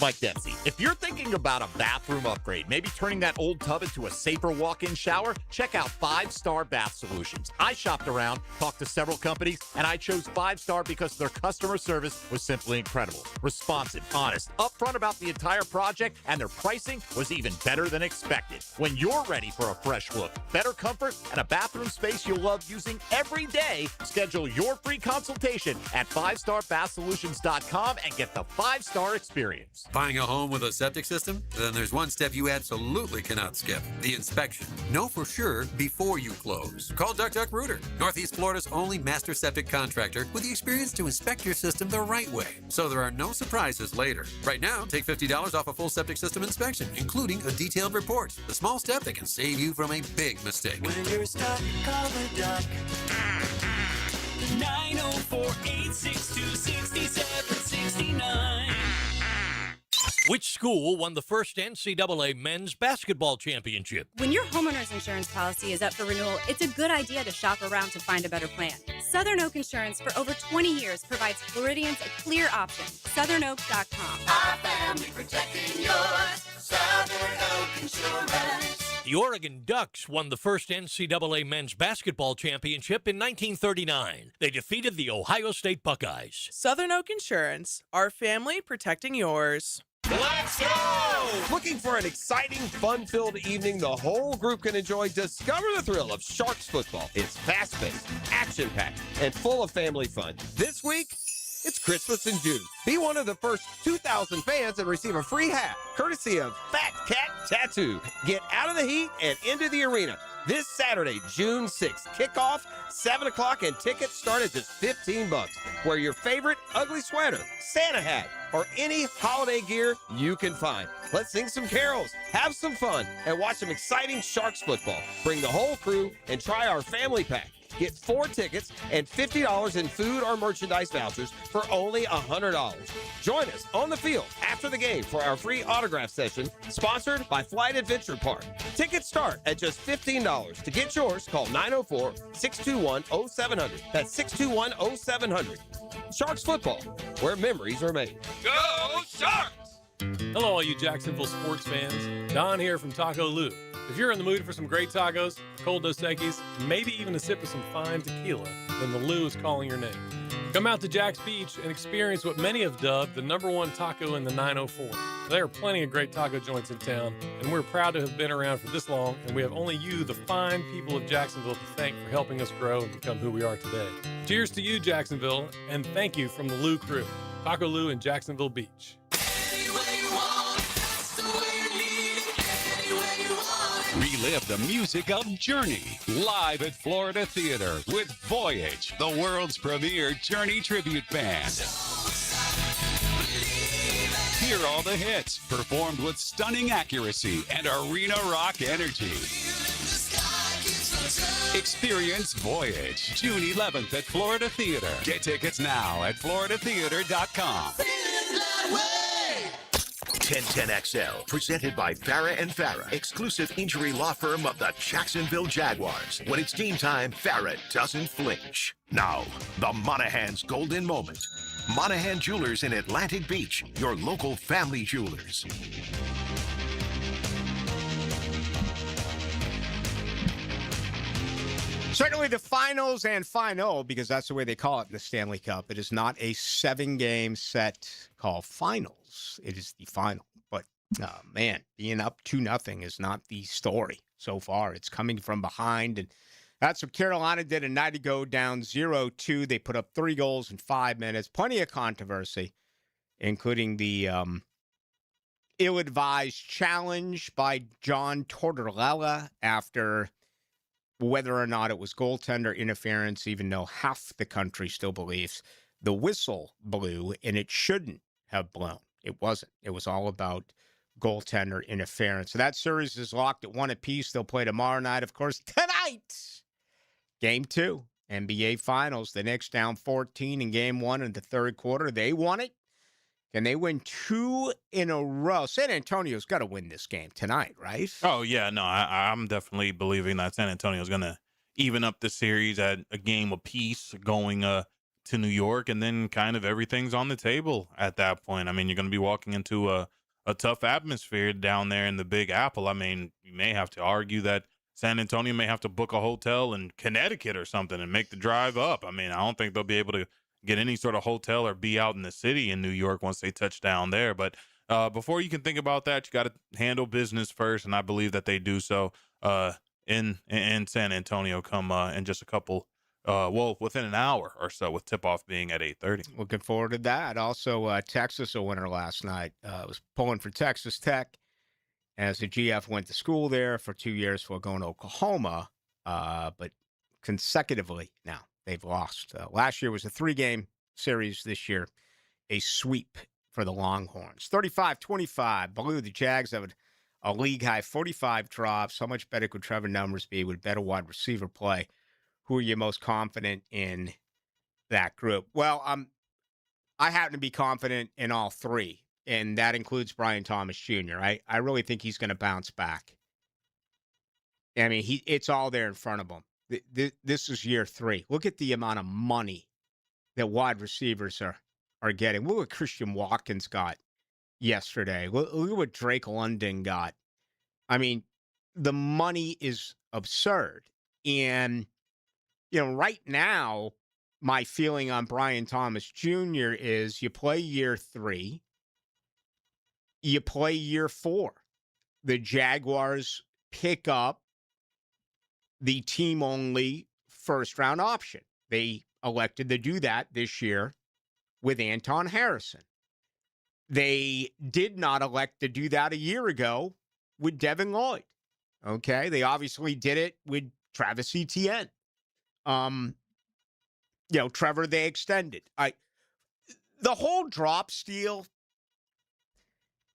S13: Mike Dempsey. If you're thinking about a bathroom upgrade, maybe turning that old tub into a safer walk-in shower, check out 5 Star Bath Solutions. I shopped around, talked to several companies, and I chose 5 Star because their customer service was simply incredible. Responsive, honest, upfront about the entire project, and their pricing was even better than expected. When you're ready for a fresh look, better comfort, and a bathroom space you'll love using every day, schedule your free consultation at 5starbathsolutions.com and get the 5-star experience.
S1: Buying a home with a septic system? Then there's one step you absolutely cannot skip, the inspection. Know for sure before you close. Call Duck Duck Rooter, Northeast Florida's only master septic contractor with the experience to inspect your system the right way, so there are no surprises later. Right now, take $50 off a full septic system inspection, including a detailed report. The small step that can save you from a big mistake.
S17: When you're stuck, call the Duck. 904-862-6769.
S6: Which school won the first NCAA men's basketball championship?
S7: When your homeowner's insurance policy is up for renewal, it's a good idea to shop around to find a better plan. Southern Oak Insurance for over 20 years provides Floridians a clear option. SouthernOak.com.
S17: Our family protecting yours. Southern Oak Insurance.
S6: The Oregon Ducks won the first NCAA men's basketball championship in 1939. They defeated the Ohio State Buckeyes.
S8: Southern Oak Insurance, our family protecting yours.
S27: Let's go! Looking for an exciting, fun-filled evening the whole group can enjoy? Discover the thrill of Sharks football. It's fast-paced, action-packed, and full of family fun. This week, it's Christmas in June. Be one of the first 2,000 fans and receive a free hat, courtesy of Fat Cat Tattoo. Get out of the heat and into the arena. This Saturday, June 6th, kickoff, 7 o'clock, and tickets start at just $15. Wear your favorite ugly sweater, Santa hat, or any holiday gear you can find. Let's sing some carols, have some fun, and watch some exciting Sharks football. Bring the whole crew and try our family pack. Get 4 tickets and $50 in food or merchandise vouchers for only $100. Join us on the field after the game for our free autograph session, sponsored by Flight Adventure Park. Tickets start at just $15. To get yours, call 904-621-0700. That's 621-0700. Sharks football, where memories are made.
S16: Go Sharks!
S18: Hello, all you Jacksonville sports fans. Don here from Taco Lou. If you're in the mood for some great tacos, cold Dos Equis, maybe even a sip of some fine tequila, then the Lou is calling your name. Come out to Jack's Beach and experience what many have dubbed the #1 taco in the 904. There are plenty of great taco joints in town, and we're proud to have been around for this long, and we have only you, the fine people of Jacksonville, to thank for helping us grow and become who we are today. Cheers to you, Jacksonville, and thank you from the Lou crew. Taco Lou in Jacksonville Beach.
S10: Relive the music of Journey live at Florida Theater with Voyage, the world's premier Journey tribute band. Hear all the hits performed with stunning accuracy and arena rock energy. Experience Voyage June 11th at Florida Theater. Get tickets now at floridatheater.com.
S4: 1010XL, presented by Farah and Farah, exclusive injury law firm of the Jacksonville Jaguars. When it's game time, Farah doesn't flinch. Now, the Monahan's golden moment. Monahan Jewelers in Atlantic Beach, your local family jewelers.
S5: Certainly the finals and final, because that's the way they call it in the Stanley Cup. It is not a 7-game set called finals. It is the final. But, man, being up 2-0 is not the story so far. It's coming from behind. And that's what Carolina did a night ago, down 0-2. They put up 3 goals in 5 minutes. Plenty of controversy, including the ill-advised challenge by John Tortorella after whether or not it was goaltender interference, even though half the country still believes the whistle blew and it shouldn't have blown. It wasn't. It was all about goaltender interference. So that series is locked at 1 apiece. They'll play tomorrow night, of course, tonight. Game 2, NBA Finals. The Knicks down 14 in Game 1 in the third quarter. They won it. Can they win 2 in a row? San Antonio's got to win this game tonight, right?
S3: Oh, yeah. No, I'm definitely believing that San Antonio's going to even up the series at a game apiece going to New York, and then kind of everything's on the table at that point. I mean, you're going to be walking into a tough atmosphere down there in the Big Apple. I mean, you may have to argue that San Antonio may have to book a hotel in Connecticut or something and make the drive up. I mean, I don't think they'll be able to get any sort of hotel or be out in the city in New York once they touch down there. But before you can think about that, you got to handle business first, and I believe that they do so in San Antonio come in just a couple, within an hour or so, with tip-off being at 8:30.
S5: Looking forward to that. Also, Texas a winner last night. Was pulling for Texas Tech as the GF went to school there for 2 years before going to Oklahoma, but consecutively now they've lost. Last year was a 3-game series. This year, a sweep for the Longhorns. 35-25. Blue, the Jags have a league-high 45 drops. How much better could Trevor Numbers be with better wide receiver play? Who are you most confident in that group? Well, I happen to be confident in all 3, and that includes Brian Thomas Jr. I really think he's going to bounce back. I mean, it's all there in front of him. This is year 3. Look at the amount of money that wide receivers are getting. Look what Christian Watkins got yesterday. Look what Drake London got. I mean, the money is absurd. And, right now, my feeling on Brian Thomas Jr. is you play year 3, you play year 4. The Jaguars pick up the team-only first-round option. They elected to do that this year with Anton Harrison. They did not elect to do that a year ago with Devin Lloyd. Okay? They obviously did it with Travis Etienne. Trevor, they extended. The whole drop steal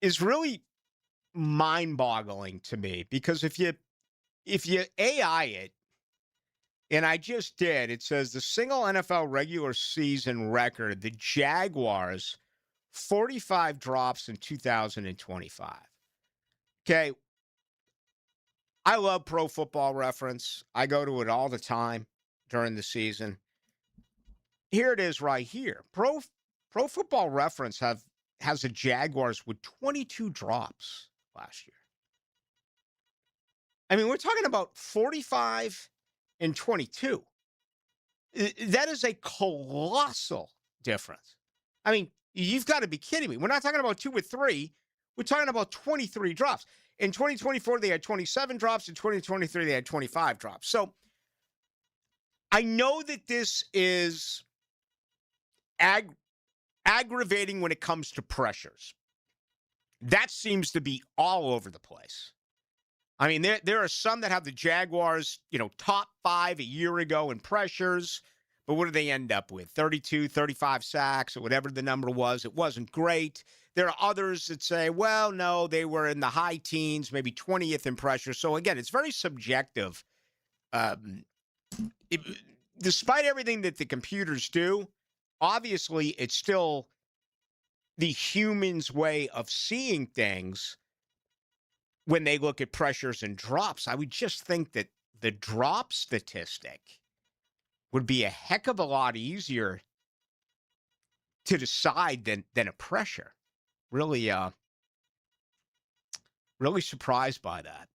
S5: is really mind-boggling to me, because if you AI it, and I just did, it says the single NFL regular season record, the Jaguars, 45 drops in 2025. Okay. I love Pro Football Reference. I go to it all the time during the season. Here it is right here. Pro Football Reference has the Jaguars with 22 drops last year. I mean, we're talking about 45 and 22. That is a colossal difference. I mean, you've got to be kidding me. We're not talking about 2 or 3. We're talking about 23 drops. In 2024, they had 27 drops. In 2023, they had 25 drops. So I know that this is aggravating when it comes to pressures. That seems to be all over the place. I mean, there are some that have the Jaguars, top 5 a year ago in pressures, but what do they end up with? 32, 35 sacks, or whatever the number was. It wasn't great. There are others that say, well, no, they were in the high teens, maybe 20th in pressure. So, again, it's very subjective. Despite everything that the computers do, obviously it's still the human's way of seeing things when they look at pressures and drops. I would just think that the drop statistic would be a heck of a lot easier to decide than a pressure. Really, really surprised by that.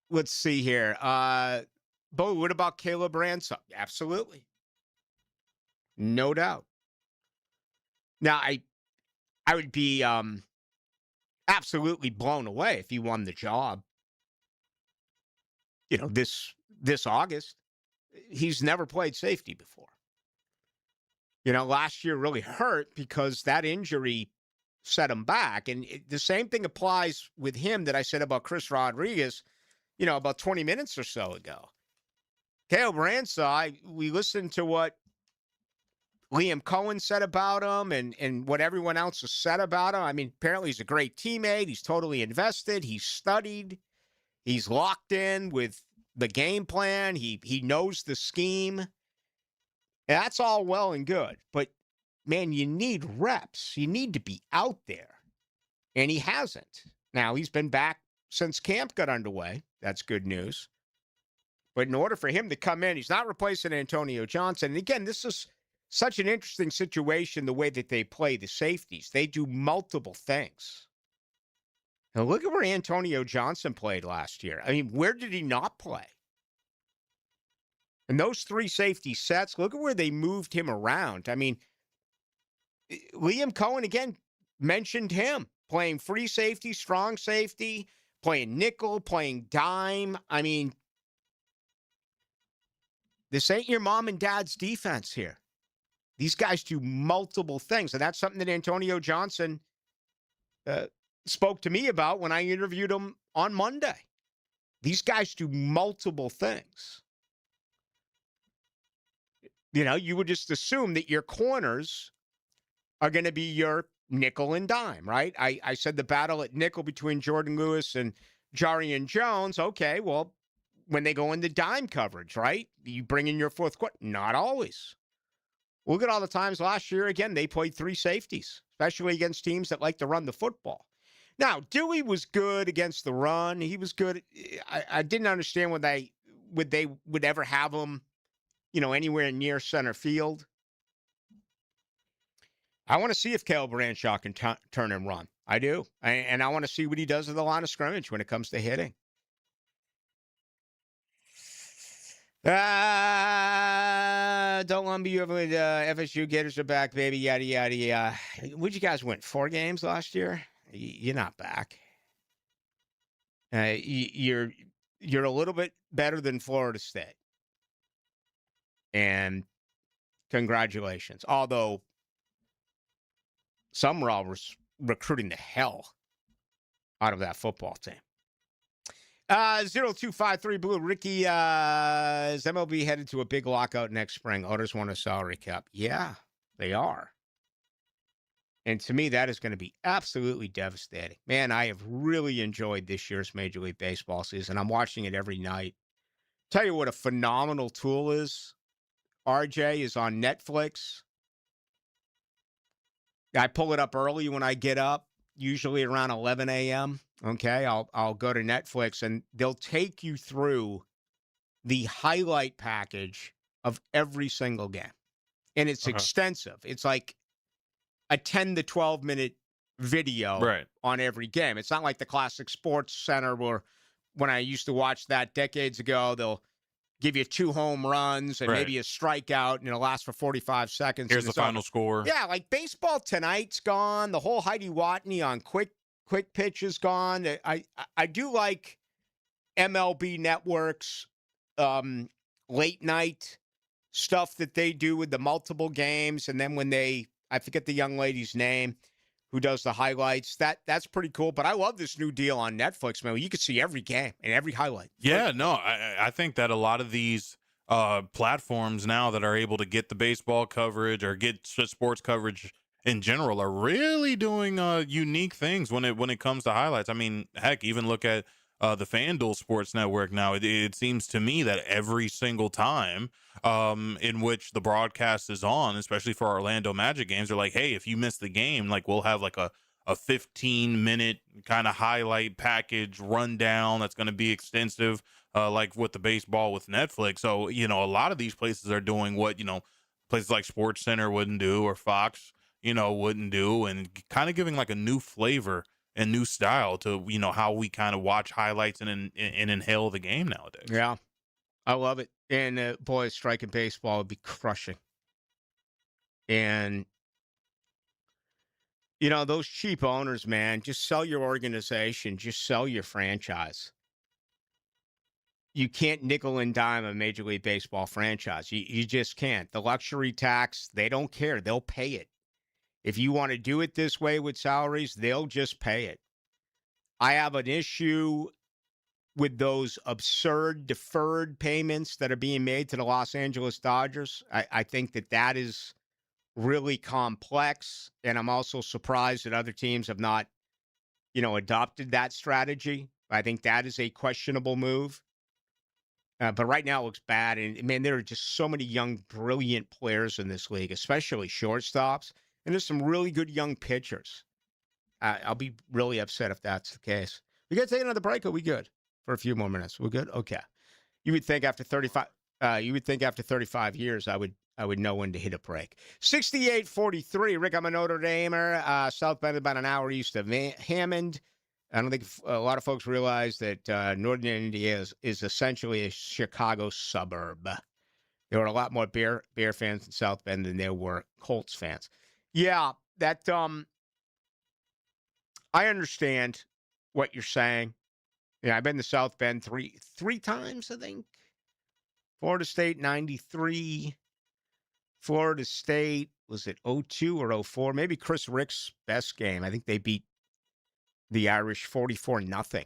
S5: Let's see here. Bo, what about Caleb Ransom? Absolutely. No doubt. Now, I would be absolutely blown away if he won the job. This August. He's never played safety before. Last year really hurt because that injury set him back. And the same thing applies with him that I said about Chris Rodriguez, about 20 minutes or so ago. Caleb Ransom, we listened to what Liam Cohen said about him and what everyone else has said about him. I mean, apparently he's a great teammate. He's totally invested. He's studied. He's locked in with the game plan. He knows the scheme. That's all well and good. But, man, you need reps. You need to be out there. And he hasn't. Now, he's been back since camp got underway. That's good news. But in order for him to come in, he's not replacing Antonio Johnson. And, again, this is such an interesting situation, the way that they play the safeties. They do multiple things. Now, look at where Antonio Johnson played last year. I mean, where did he not play? And those 3 safety sets, look at where they moved him around. I mean, Liam Cohen, again, mentioned him playing free safety, strong safety, playing nickel, playing dime. I mean, this ain't your mom and dad's defense here. These guys do multiple things, and that's something that Antonio Johnson spoke to me about when I interviewed him on Monday. These guys do multiple things. You would just assume that your corners are going to be your nickel and dime, right? I said the battle at nickel between Jordan Lewis and Jarian Jones. Okay, well, when they go into dime coverage, right? You bring in your fourth quarter. Not always. Look at all the times last year, again, they played 3 safeties, especially against teams that like to run the football. Now, Dewey was good against the run. He was good. I didn't understand when they would ever have him, anywhere near center field. I want to see if Caleb Branshaw can turn and run. I do. And I want to see what he does at the line of scrimmage when it comes to hitting. Don't lumber you over with FSU Gators are back, baby, yada, yada, yada. Would you guys win 4 games last year? You're not back. You're a little bit better than Florida State. And congratulations. Although some were all recruiting the hell out of that football team. 0253 Blue. Ricky, is MLB headed to a big lockout next spring? Owners want a salary cap. Yeah, they are. And to me, that is going to be absolutely devastating. Man, I have really enjoyed this year's Major League Baseball season. I'm watching it every night. Tell you what a phenomenal tool is. RJ is on Netflix. I pull it up early when I get up, usually around 11 a.m. Okay, I'll go to Netflix, and they'll take you through the highlight package of every single game. And it's extensive. It's like a 10 to 12-minute video on every game. It's not like the classic Sports Center where when I used to watch that decades ago, they'll give you 2 home runs and
S3: Right.
S5: maybe a strikeout, and it'll last for 45 seconds.
S3: Here's
S5: and
S3: the
S5: it's over.
S3: final score.
S5: Yeah, like baseball tonight's gone. The whole Heidi Watney on quick pitch is gone. I do like MLB Network's late night stuff that they do with the multiple games, and then when I forget the young lady's name who does the highlights. That's pretty cool. But I love this new deal on Netflix, man. You can see every game and every highlight.
S3: Yeah, no, I think that a lot of these platforms now that are able to get the baseball coverage or get sports coverage in general are really doing unique things when it comes to highlights. I mean, heck, even look at the FanDuel Sports Network now. It seems to me that every single time in which the broadcast is on, especially for Orlando Magic games, they're like, hey, if you miss the game, like we'll have like a 15-minute kind of highlight package rundown that's going to be extensive, like with the baseball with Netflix. So, a lot of these places are doing what, places like SportsCenter wouldn't do or Fox, wouldn't do, and kind of giving like a new flavor and new style to, how we kind of watch highlights and inhale the game nowadays.
S5: Yeah, I love it. And boy, striking baseball would be crushing. And those cheap owners, man, just sell your organization, just sell your franchise. You can't nickel and dime a Major League Baseball franchise. You just can't. The luxury tax, they don't care. They'll pay it. If you want to do it this way with salaries, they'll just pay it. I have an issue with those absurd deferred payments that are being made to the Los Angeles Dodgers. I think that is really complex, and I'm also surprised that other teams have not, adopted that strategy. I think that is a questionable move. But right now it looks bad, and man, there are just so many young, brilliant players in this league, especially shortstops, and there's some really good young pitchers. I'll be really upset if that's the case. We got to take another break. Are we good for a few more minutes? We're good. Okay. You would think after 35. You would think after 35 years, I would know when to hit a break. 68-43. Rick, I'm a Notre Damer. South Bend, about an hour east of Hammond. I don't think a lot of folks realize that Northern Indiana is essentially a Chicago suburb. There were a lot more Bear fans in South Bend than there were Colts fans. Yeah, that I understand what you're saying. Yeah, I've been to South Bend three times, I think. Florida State 93. Florida State, was it 02 or 04? Maybe Chris Rick's best game. I think they beat the Irish 44-0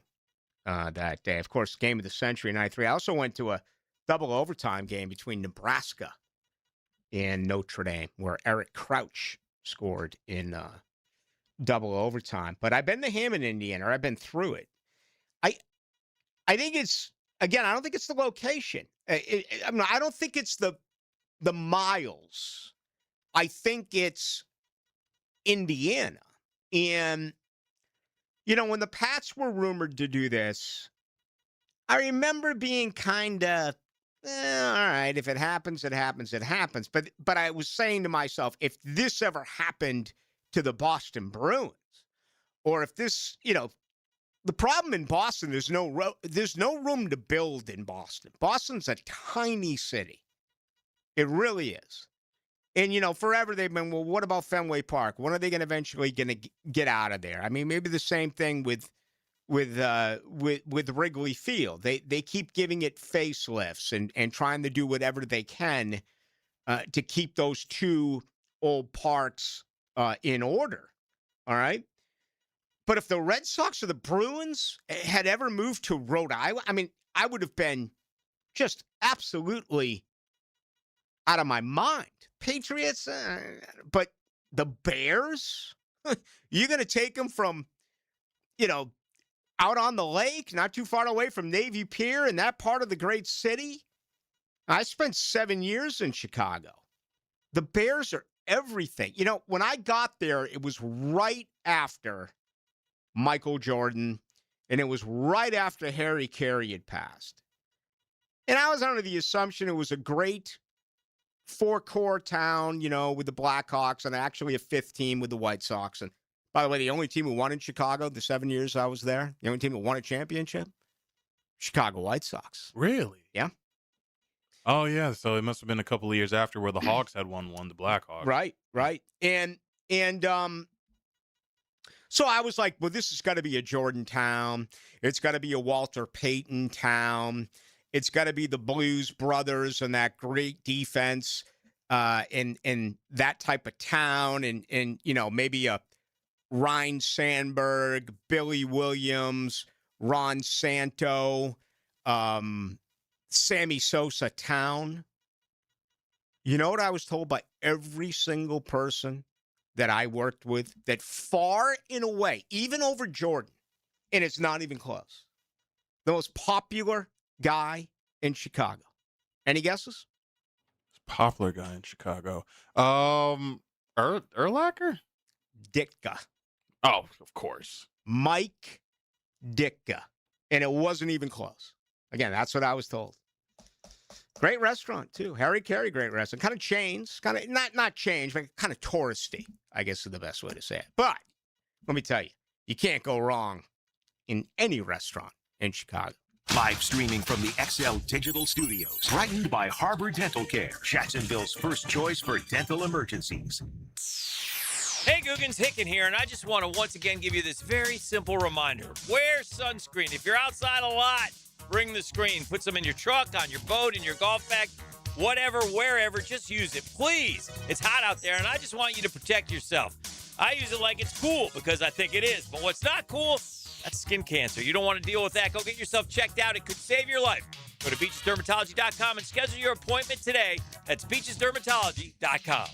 S5: that day. Of course, game of the century in 93. I also went to a double overtime game between Nebraska and Notre Dame where Eric Crouch scored in double overtime. But I've been to Hammond, Indiana, or I've been through it. I think it's, again, I don't think it's the location. I don't think it's the miles. I think it's Indiana. And, when the Pats were rumored to do this, I remember being kind of, all right, if it happens, it happens, it happens. But I was saying to myself, if this ever happened to the Boston Bruins, or if this, the problem in Boston, there's no room to build in Boston. Boston's a tiny city. It really is. And, forever they've been, well, what about Fenway Park? When are they eventually going to get out of there? I mean, maybe the same thing with Wrigley Field. They keep giving it facelifts and trying to do whatever they can to keep those two old parks in order. All right? But if the Red Sox or the Bruins had ever moved to Rhode Island, I mean, I would have been just absolutely out of my mind. Patriots, but the Bears? You're going to take them from, out on the lake, not too far away from Navy Pier in that part of the great city? I spent 7 years in Chicago. The Bears are everything. When I got there, it was right after Michael Jordan, and it was right after Harry Carey had passed. And I was under the assumption it was a great four-core town, with the Blackhawks, and actually a fifth team with the White Sox. And by the way, the only team who won in Chicago the 7 years I was there, the only team who won a championship, Chicago White Sox.
S3: Really?
S5: Yeah.
S3: Oh yeah, so it must have been a couple of years after where the Hawks had won the Blackhawks.
S5: Right. And so I was like, well, this has got to be a Jordan town. It's got to be a Walter Payton town. It's got to be the Blues Brothers and that great defense in that type of town. And maybe a Ryan Sandberg, Billy Williams, Ron Santo, Sammy Sosa town. You know what I was told by every single person that I worked with, that far and away, even over Jordan, and it's not even close, the most popular guy in Chicago. Any guesses?
S3: Popular guy in Chicago. Urlacher?
S5: Ditka.
S3: Oh, of course.
S5: Mike Ditka. And it wasn't even close. Again, that's what I was told. Great restaurant, too. Harry Carey, great restaurant. Kind of chains. Kind of, not change, but kind of touristy, I guess is the best way to say it. But let me tell you, you can't go wrong in any restaurant in Chicago.
S4: Live streaming from the XL Digital Studios. Brightened by Harbor Dental Care, Jacksonville's first choice for dental emergencies.
S19: Hey, Googans, Hicken here, and I just want to once again give you this very simple reminder. Wear sunscreen. If you're outside a lot, bring the screen. Put some in your truck, on your boat, in your golf bag, whatever, wherever, just use it. Please. It's hot out there, and I just want you to protect yourself. I use it like it's cool because I think it is, but what's not cool, that's skin cancer. You don't want to deal with that. Go get yourself checked out. It could save your life. Go to beachesdermatology.com and schedule your appointment today. That's beachesdermatology.com.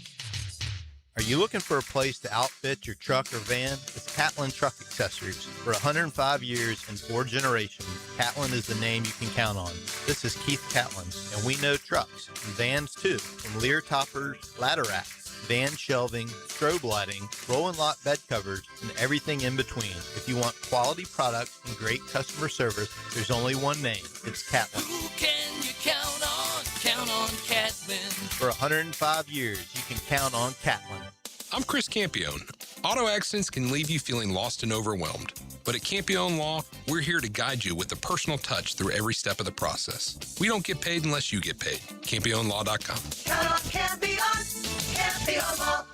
S16: Are you looking for a place to outfit your truck or van? It's Catlin Truck Accessories. For 105 years and 4 generations, Catlin is the name you can count on. This is Keith Catlin, and we know trucks and vans too, from Lear toppers, ladder racks, van shelving, strobe lighting, roll and lock bed covers, and everything in between. If you want quality products and great customer service, there's only one name. It's Catlin.
S17: Who can you count on? Count on Catlin.
S16: For 105 years, you can count on Catlin.
S20: I'm Chris Campione. Auto accidents can leave you feeling lost and overwhelmed. But at Campione Law, we're here to guide you with a personal touch through every step of the process. We don't get paid unless you get paid. CampioneLaw.com.
S17: Count on Campione. Campione Law.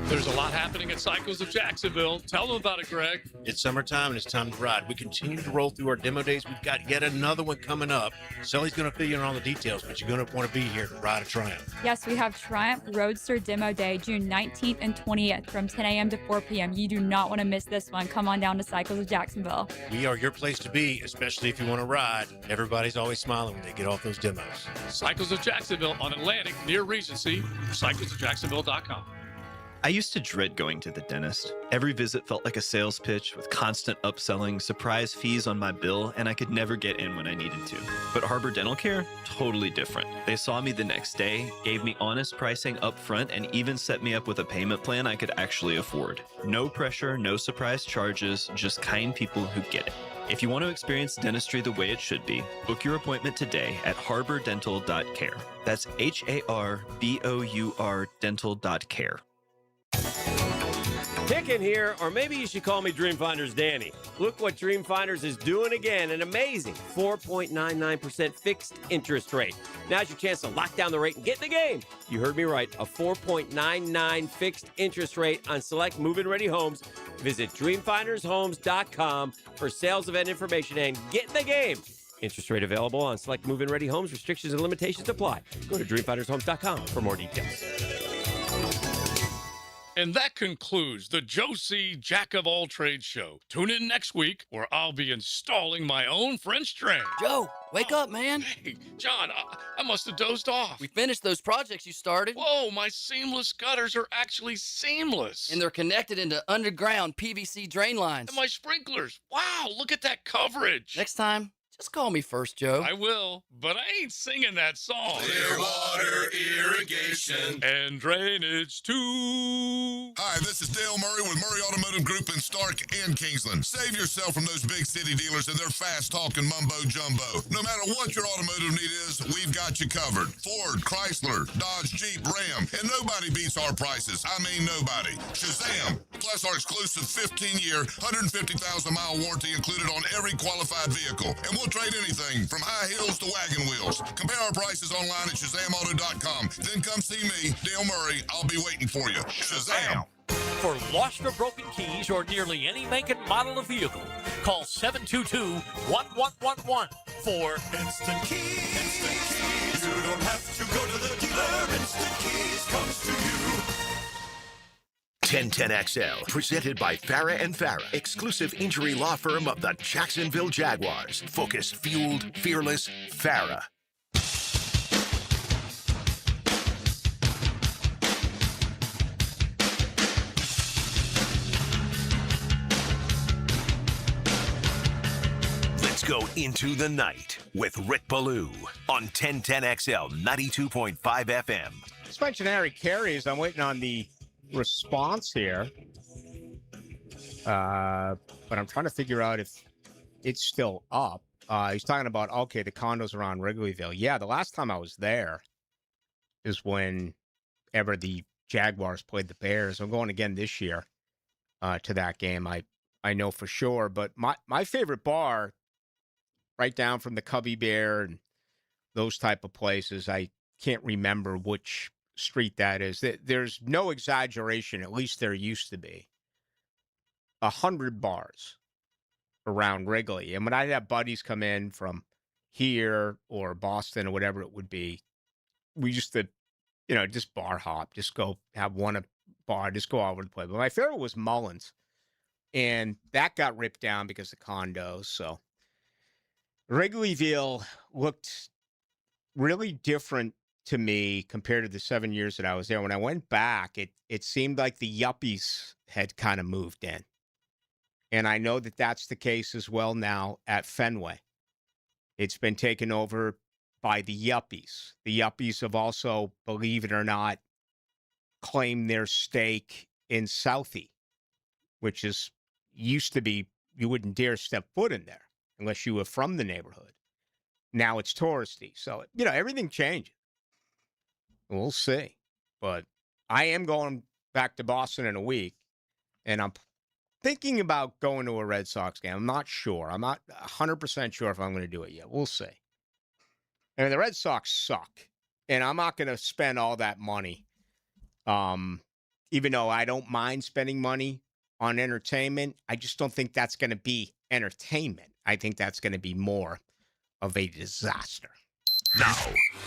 S12: There's a lot happening at Cycles of Jacksonville. Tell them about it, Greg.
S21: It's summertime and it's time to ride. We continue to roll through our demo days. We've got yet another one coming up. Sully's going to fill you in on all the details, but you're going to want to be here to ride a Triumph.
S22: Yes, we have Triumph Roadster Demo Day, June 19th and 20th from 10 a.m. to 4 p.m. You do not want to miss this one. Come on down to Cycles of Jacksonville.
S21: We are your place to be, especially if you want to ride. Everybody's always smiling when they get off those demos.
S12: Cycles of Jacksonville on Atlantic near Regency. CyclesofJacksonville.com.
S23: I used to dread going to the dentist. Every visit felt like a sales pitch with constant upselling, surprise fees on my bill, and I could never get in when I needed to. But Harbor Dental Care? Totally different. They saw me the next day, gave me honest pricing up front, and even set me up with a payment plan I could actually afford. No pressure, no surprise charges, just kind people who get it. If you want to experience dentistry the way it should be, book your appointment today at harbordental.care. That's HARBOUR dental.care.
S19: Hicken here, or maybe you should call me Dreamfinders Danny. Look what Dreamfinders is doing again, an amazing 4.99% fixed interest rate. Now's your chance to lock down the rate and get in the game. You heard me right, a 4.99 fixed interest rate on select move-in ready homes. Visit dreamfindershomes.com for sales event information and get in the game. Interest rate available on select move-in ready homes. Restrictions and limitations apply. Go to dreamfindershomes.com for more details.
S12: And that concludes the Joe C. Jack of All Trades show. Tune in next week where I'll be installing my own French drain.
S24: Joe, wake up, man.
S12: Hey, John, I must have dozed off.
S24: We finished those projects you started.
S12: Whoa, my seamless gutters are actually seamless.
S24: And they're connected into underground PVC drain lines.
S12: And my sprinklers. Wow, look at that coverage.
S24: Next time, just call me first, Joe.
S12: I will, but I ain't singing that song.
S17: Clearwater Irrigation.
S12: Filtration and drainage too.
S2: Hi, this is Dale Murray with Murray Automotive Group in Stark and Kingsland. Save yourself from those big city dealers and their fast-talking mumbo-jumbo. No matter what your automotive need is, we've got you covered. Ford, Chrysler, Dodge, Jeep, Ram, and nobody beats our prices. I mean nobody. Shazam! Plus our exclusive 15-year, 150,000-mile warranty included on every qualified vehicle. And we'll trade anything from high heels to wagon wheels. Compare our prices online at ShazamAuto.com. Then come see me, Dale Murray. I'll be waiting for you. Shazam!
S6: For lost or broken keys or nearly any make and model of vehicle, call 722-1111 for
S17: Instant Keys. Instant Keys. You don't have to go to the dealer. Instant Keys comes to you.
S4: 1010XL, presented by Farah and Farah, exclusive injury law firm of the Jacksonville Jaguars. Focused, fueled, fearless, Farah. Let's go into the night with Rick Ballou on 1010XL 92.5 FM.
S5: Let's mention Harry Carey's. I'm waiting on the response here. But I'm trying to figure out if it's still up. He's talking about, okay, the condos around Wrigleyville. Yeah, the last time I was there is whenever the Jaguars played the Bears. I'm going again this year to that game. I know for sure. But my favorite bar, right down from the Cubby Bear and those type of places, I can't remember which street that is. There's no exaggeration, at least there used to be, 100 bars around Wrigley. And when I'd have buddies come in from here or Boston or whatever it would be, we used to, just bar hop, just go have one bar, just go all over the place. But my favorite was Mullins, and that got ripped down because of condos. So Wrigleyville looked really different to me compared to the 7 years that I was there. When I went back, it seemed like the yuppies had kind of moved in. And I know that that's the case as well now at Fenway. It's been taken over by the yuppies. The yuppies have also, believe it or not, claimed their stake in Southie, which used to be, you wouldn't dare step foot in there unless you were from the neighborhood. Now it's touristy. So, everything changes. We'll see. But I am going back to Boston in a week, and I'm thinking about going to a Red Sox game. I'm not sure. I'm not 100% sure if I'm going to do it yet. We'll see. I mean, the Red Sox suck, and I'm not going to spend all that money, even though I don't mind spending money on entertainment. I just don't think that's going to be entertainment. I think that's going to be more of a disaster.
S4: Now,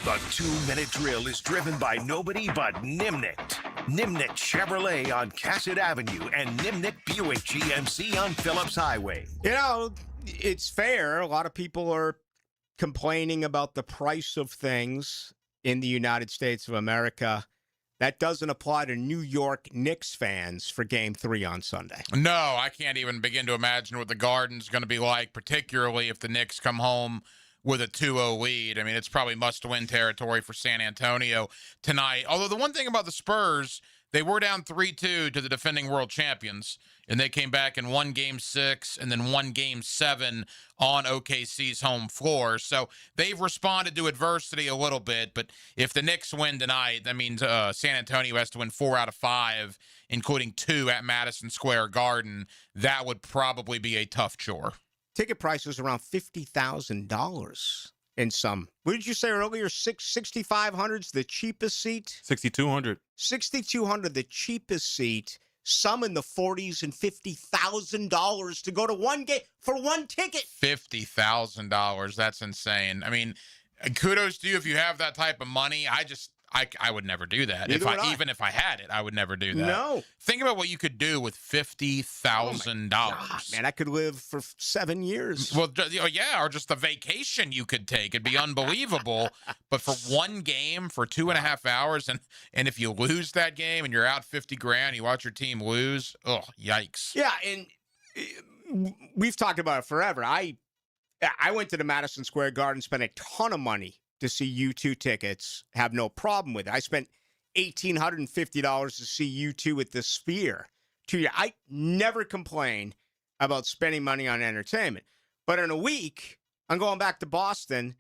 S4: the 2-minute drill is driven by nobody but Nimnicht. Nimnicht Chevrolet on Cassett Avenue and Nimnicht Buick GMC on Phillips Highway.
S5: It's fair. A lot of people are complaining about the price of things in the United States of America. That doesn't apply to New York Knicks fans for Game 3 on Sunday.
S3: No, I can't even begin to imagine what the Garden's going to be like, particularly if the Knicks come home with a 2-0 lead. I mean, it's probably must-win territory for San Antonio tonight. Although the one thing about the Spurs, they were down 3-2 to the defending world champions, and they came back and won Game 6 and then won Game 7 on OKC's home floor. So they've responded to adversity a little bit, but if the Knicks win tonight, that means San Antonio has to win 4 out of 5, including 2 at Madison Square Garden. That would probably be a tough chore.
S5: Ticket prices around $50,000 in some. What did you say earlier? $6,500's the cheapest seat?
S3: $6,200.
S5: $6,200, the cheapest seat. Some in the $40,000 and $50,000 to go to one game for one ticket.
S3: $50,000. That's insane. I mean, kudos to you if you have that type of money. I would never do that. Even if I had it, I would never do that.
S5: No.
S3: Think about what you could do with $50,000.
S5: Man, I could live for 7 years.
S3: Well, yeah, or just a vacation you could take. It'd be unbelievable. But for one game for 2.5 hours, and if you lose that game and you're out $50,000, you watch your team lose. Oh, yikes.
S5: Yeah, and we've talked about it forever. I went to the Madison Square Garden, spent a ton of money to see U2 tickets, have no problem with it. I spent $1,850 to see U2 at the Sphere. I never complain about spending money on entertainment. But in a week, I'm going back to Boston.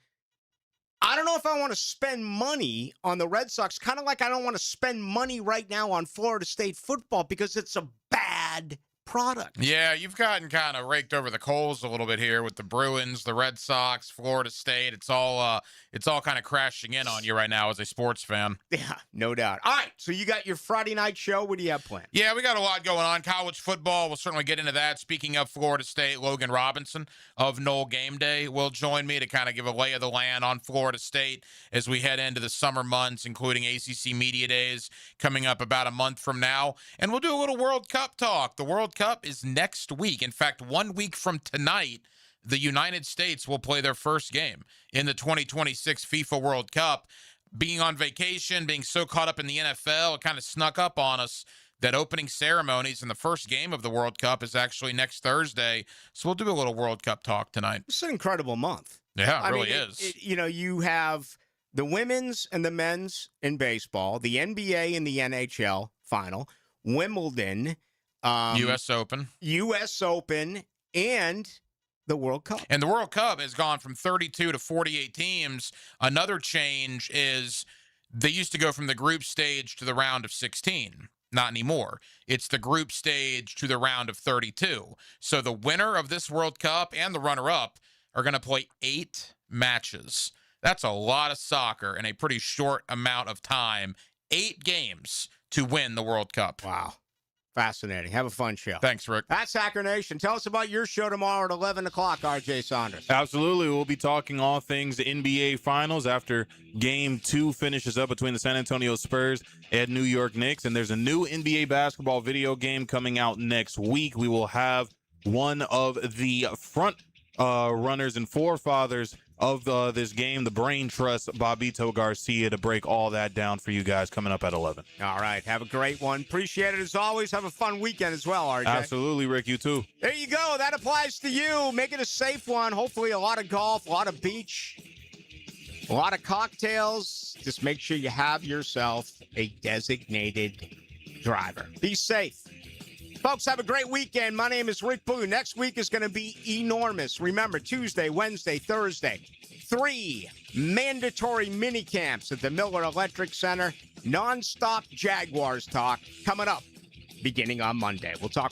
S5: I don't know if I want to spend money on the Red Sox, kind of like I don't want to spend money right now on Florida State football because it's a bad product.
S3: Yeah, you've gotten kind of raked over the coals a little bit here with the Bruins, the Red Sox, Florida State. It's all kind of crashing in on you right now as a sports fan.
S5: Yeah, no doubt. All right, so you got your Friday night show. What do you have planned?
S3: Yeah, we got a lot going on. College football, we'll certainly get into that. Speaking of Florida State, Logan Robinson of Knoll Game Day will join me to kind of give a lay of the land on Florida State as we head into the summer months, including ACC Media Days coming up about a month from now. And we'll do a little World Cup talk. The World Cup is next week. In fact, 1 week from tonight, the United States will play their first game in the 2026 FIFA World Cup. Being on vacation, being so caught up in the NFL, it kind of snuck up on us that opening ceremonies and the first game of the World Cup is actually next Thursday. So we'll do a little World Cup talk tonight.
S5: It's an incredible month.
S3: Yeah, it really is.
S5: You have the women's and the men's in baseball, the NBA and the NHL final, Wimbledon,
S3: U.S. Open,
S5: and the World Cup.
S3: And the World Cup has gone from 32 to 48 teams. Another change is they used to go from the group stage to the round of 16. Not anymore. It's the group stage to the round of 32. So the winner of this World Cup and the runner-up are going to play 8 matches. That's a lot of soccer in a pretty short amount of time. 8 games to win the World Cup.
S5: Wow. Fascinating. Have a fun show.
S3: Thanks, Rick.
S5: That's Hacker Nation. Tell us about your show tomorrow at 11 o'clock, RJ Saunders.
S3: Absolutely. We'll be talking all things NBA Finals after Game 2 finishes up between the San Antonio Spurs and New York Knicks. And there's a new NBA basketball video game coming out next week. We will have one of the front runners and forefathers of this game, the Brain Trust, Bobito Garcia, to break all that down for you guys coming up at 11.
S5: All right. Have a great one. Appreciate it as always. Have a fun weekend as well, RJ.
S3: Absolutely, Rick. You too.
S5: There you go. That applies to you. Make it a safe one. Hopefully a lot of golf, a lot of beach, a lot of cocktails. Just make sure you have yourself a designated driver. Be safe. Folks, have a great weekend. My name is Rick Boo. Next week is going to be enormous. Remember, Tuesday, Wednesday, Thursday, 3 mandatory mini camps at the Miller Electric Center. Non-stop Jaguars talk coming up beginning on Monday. We'll talk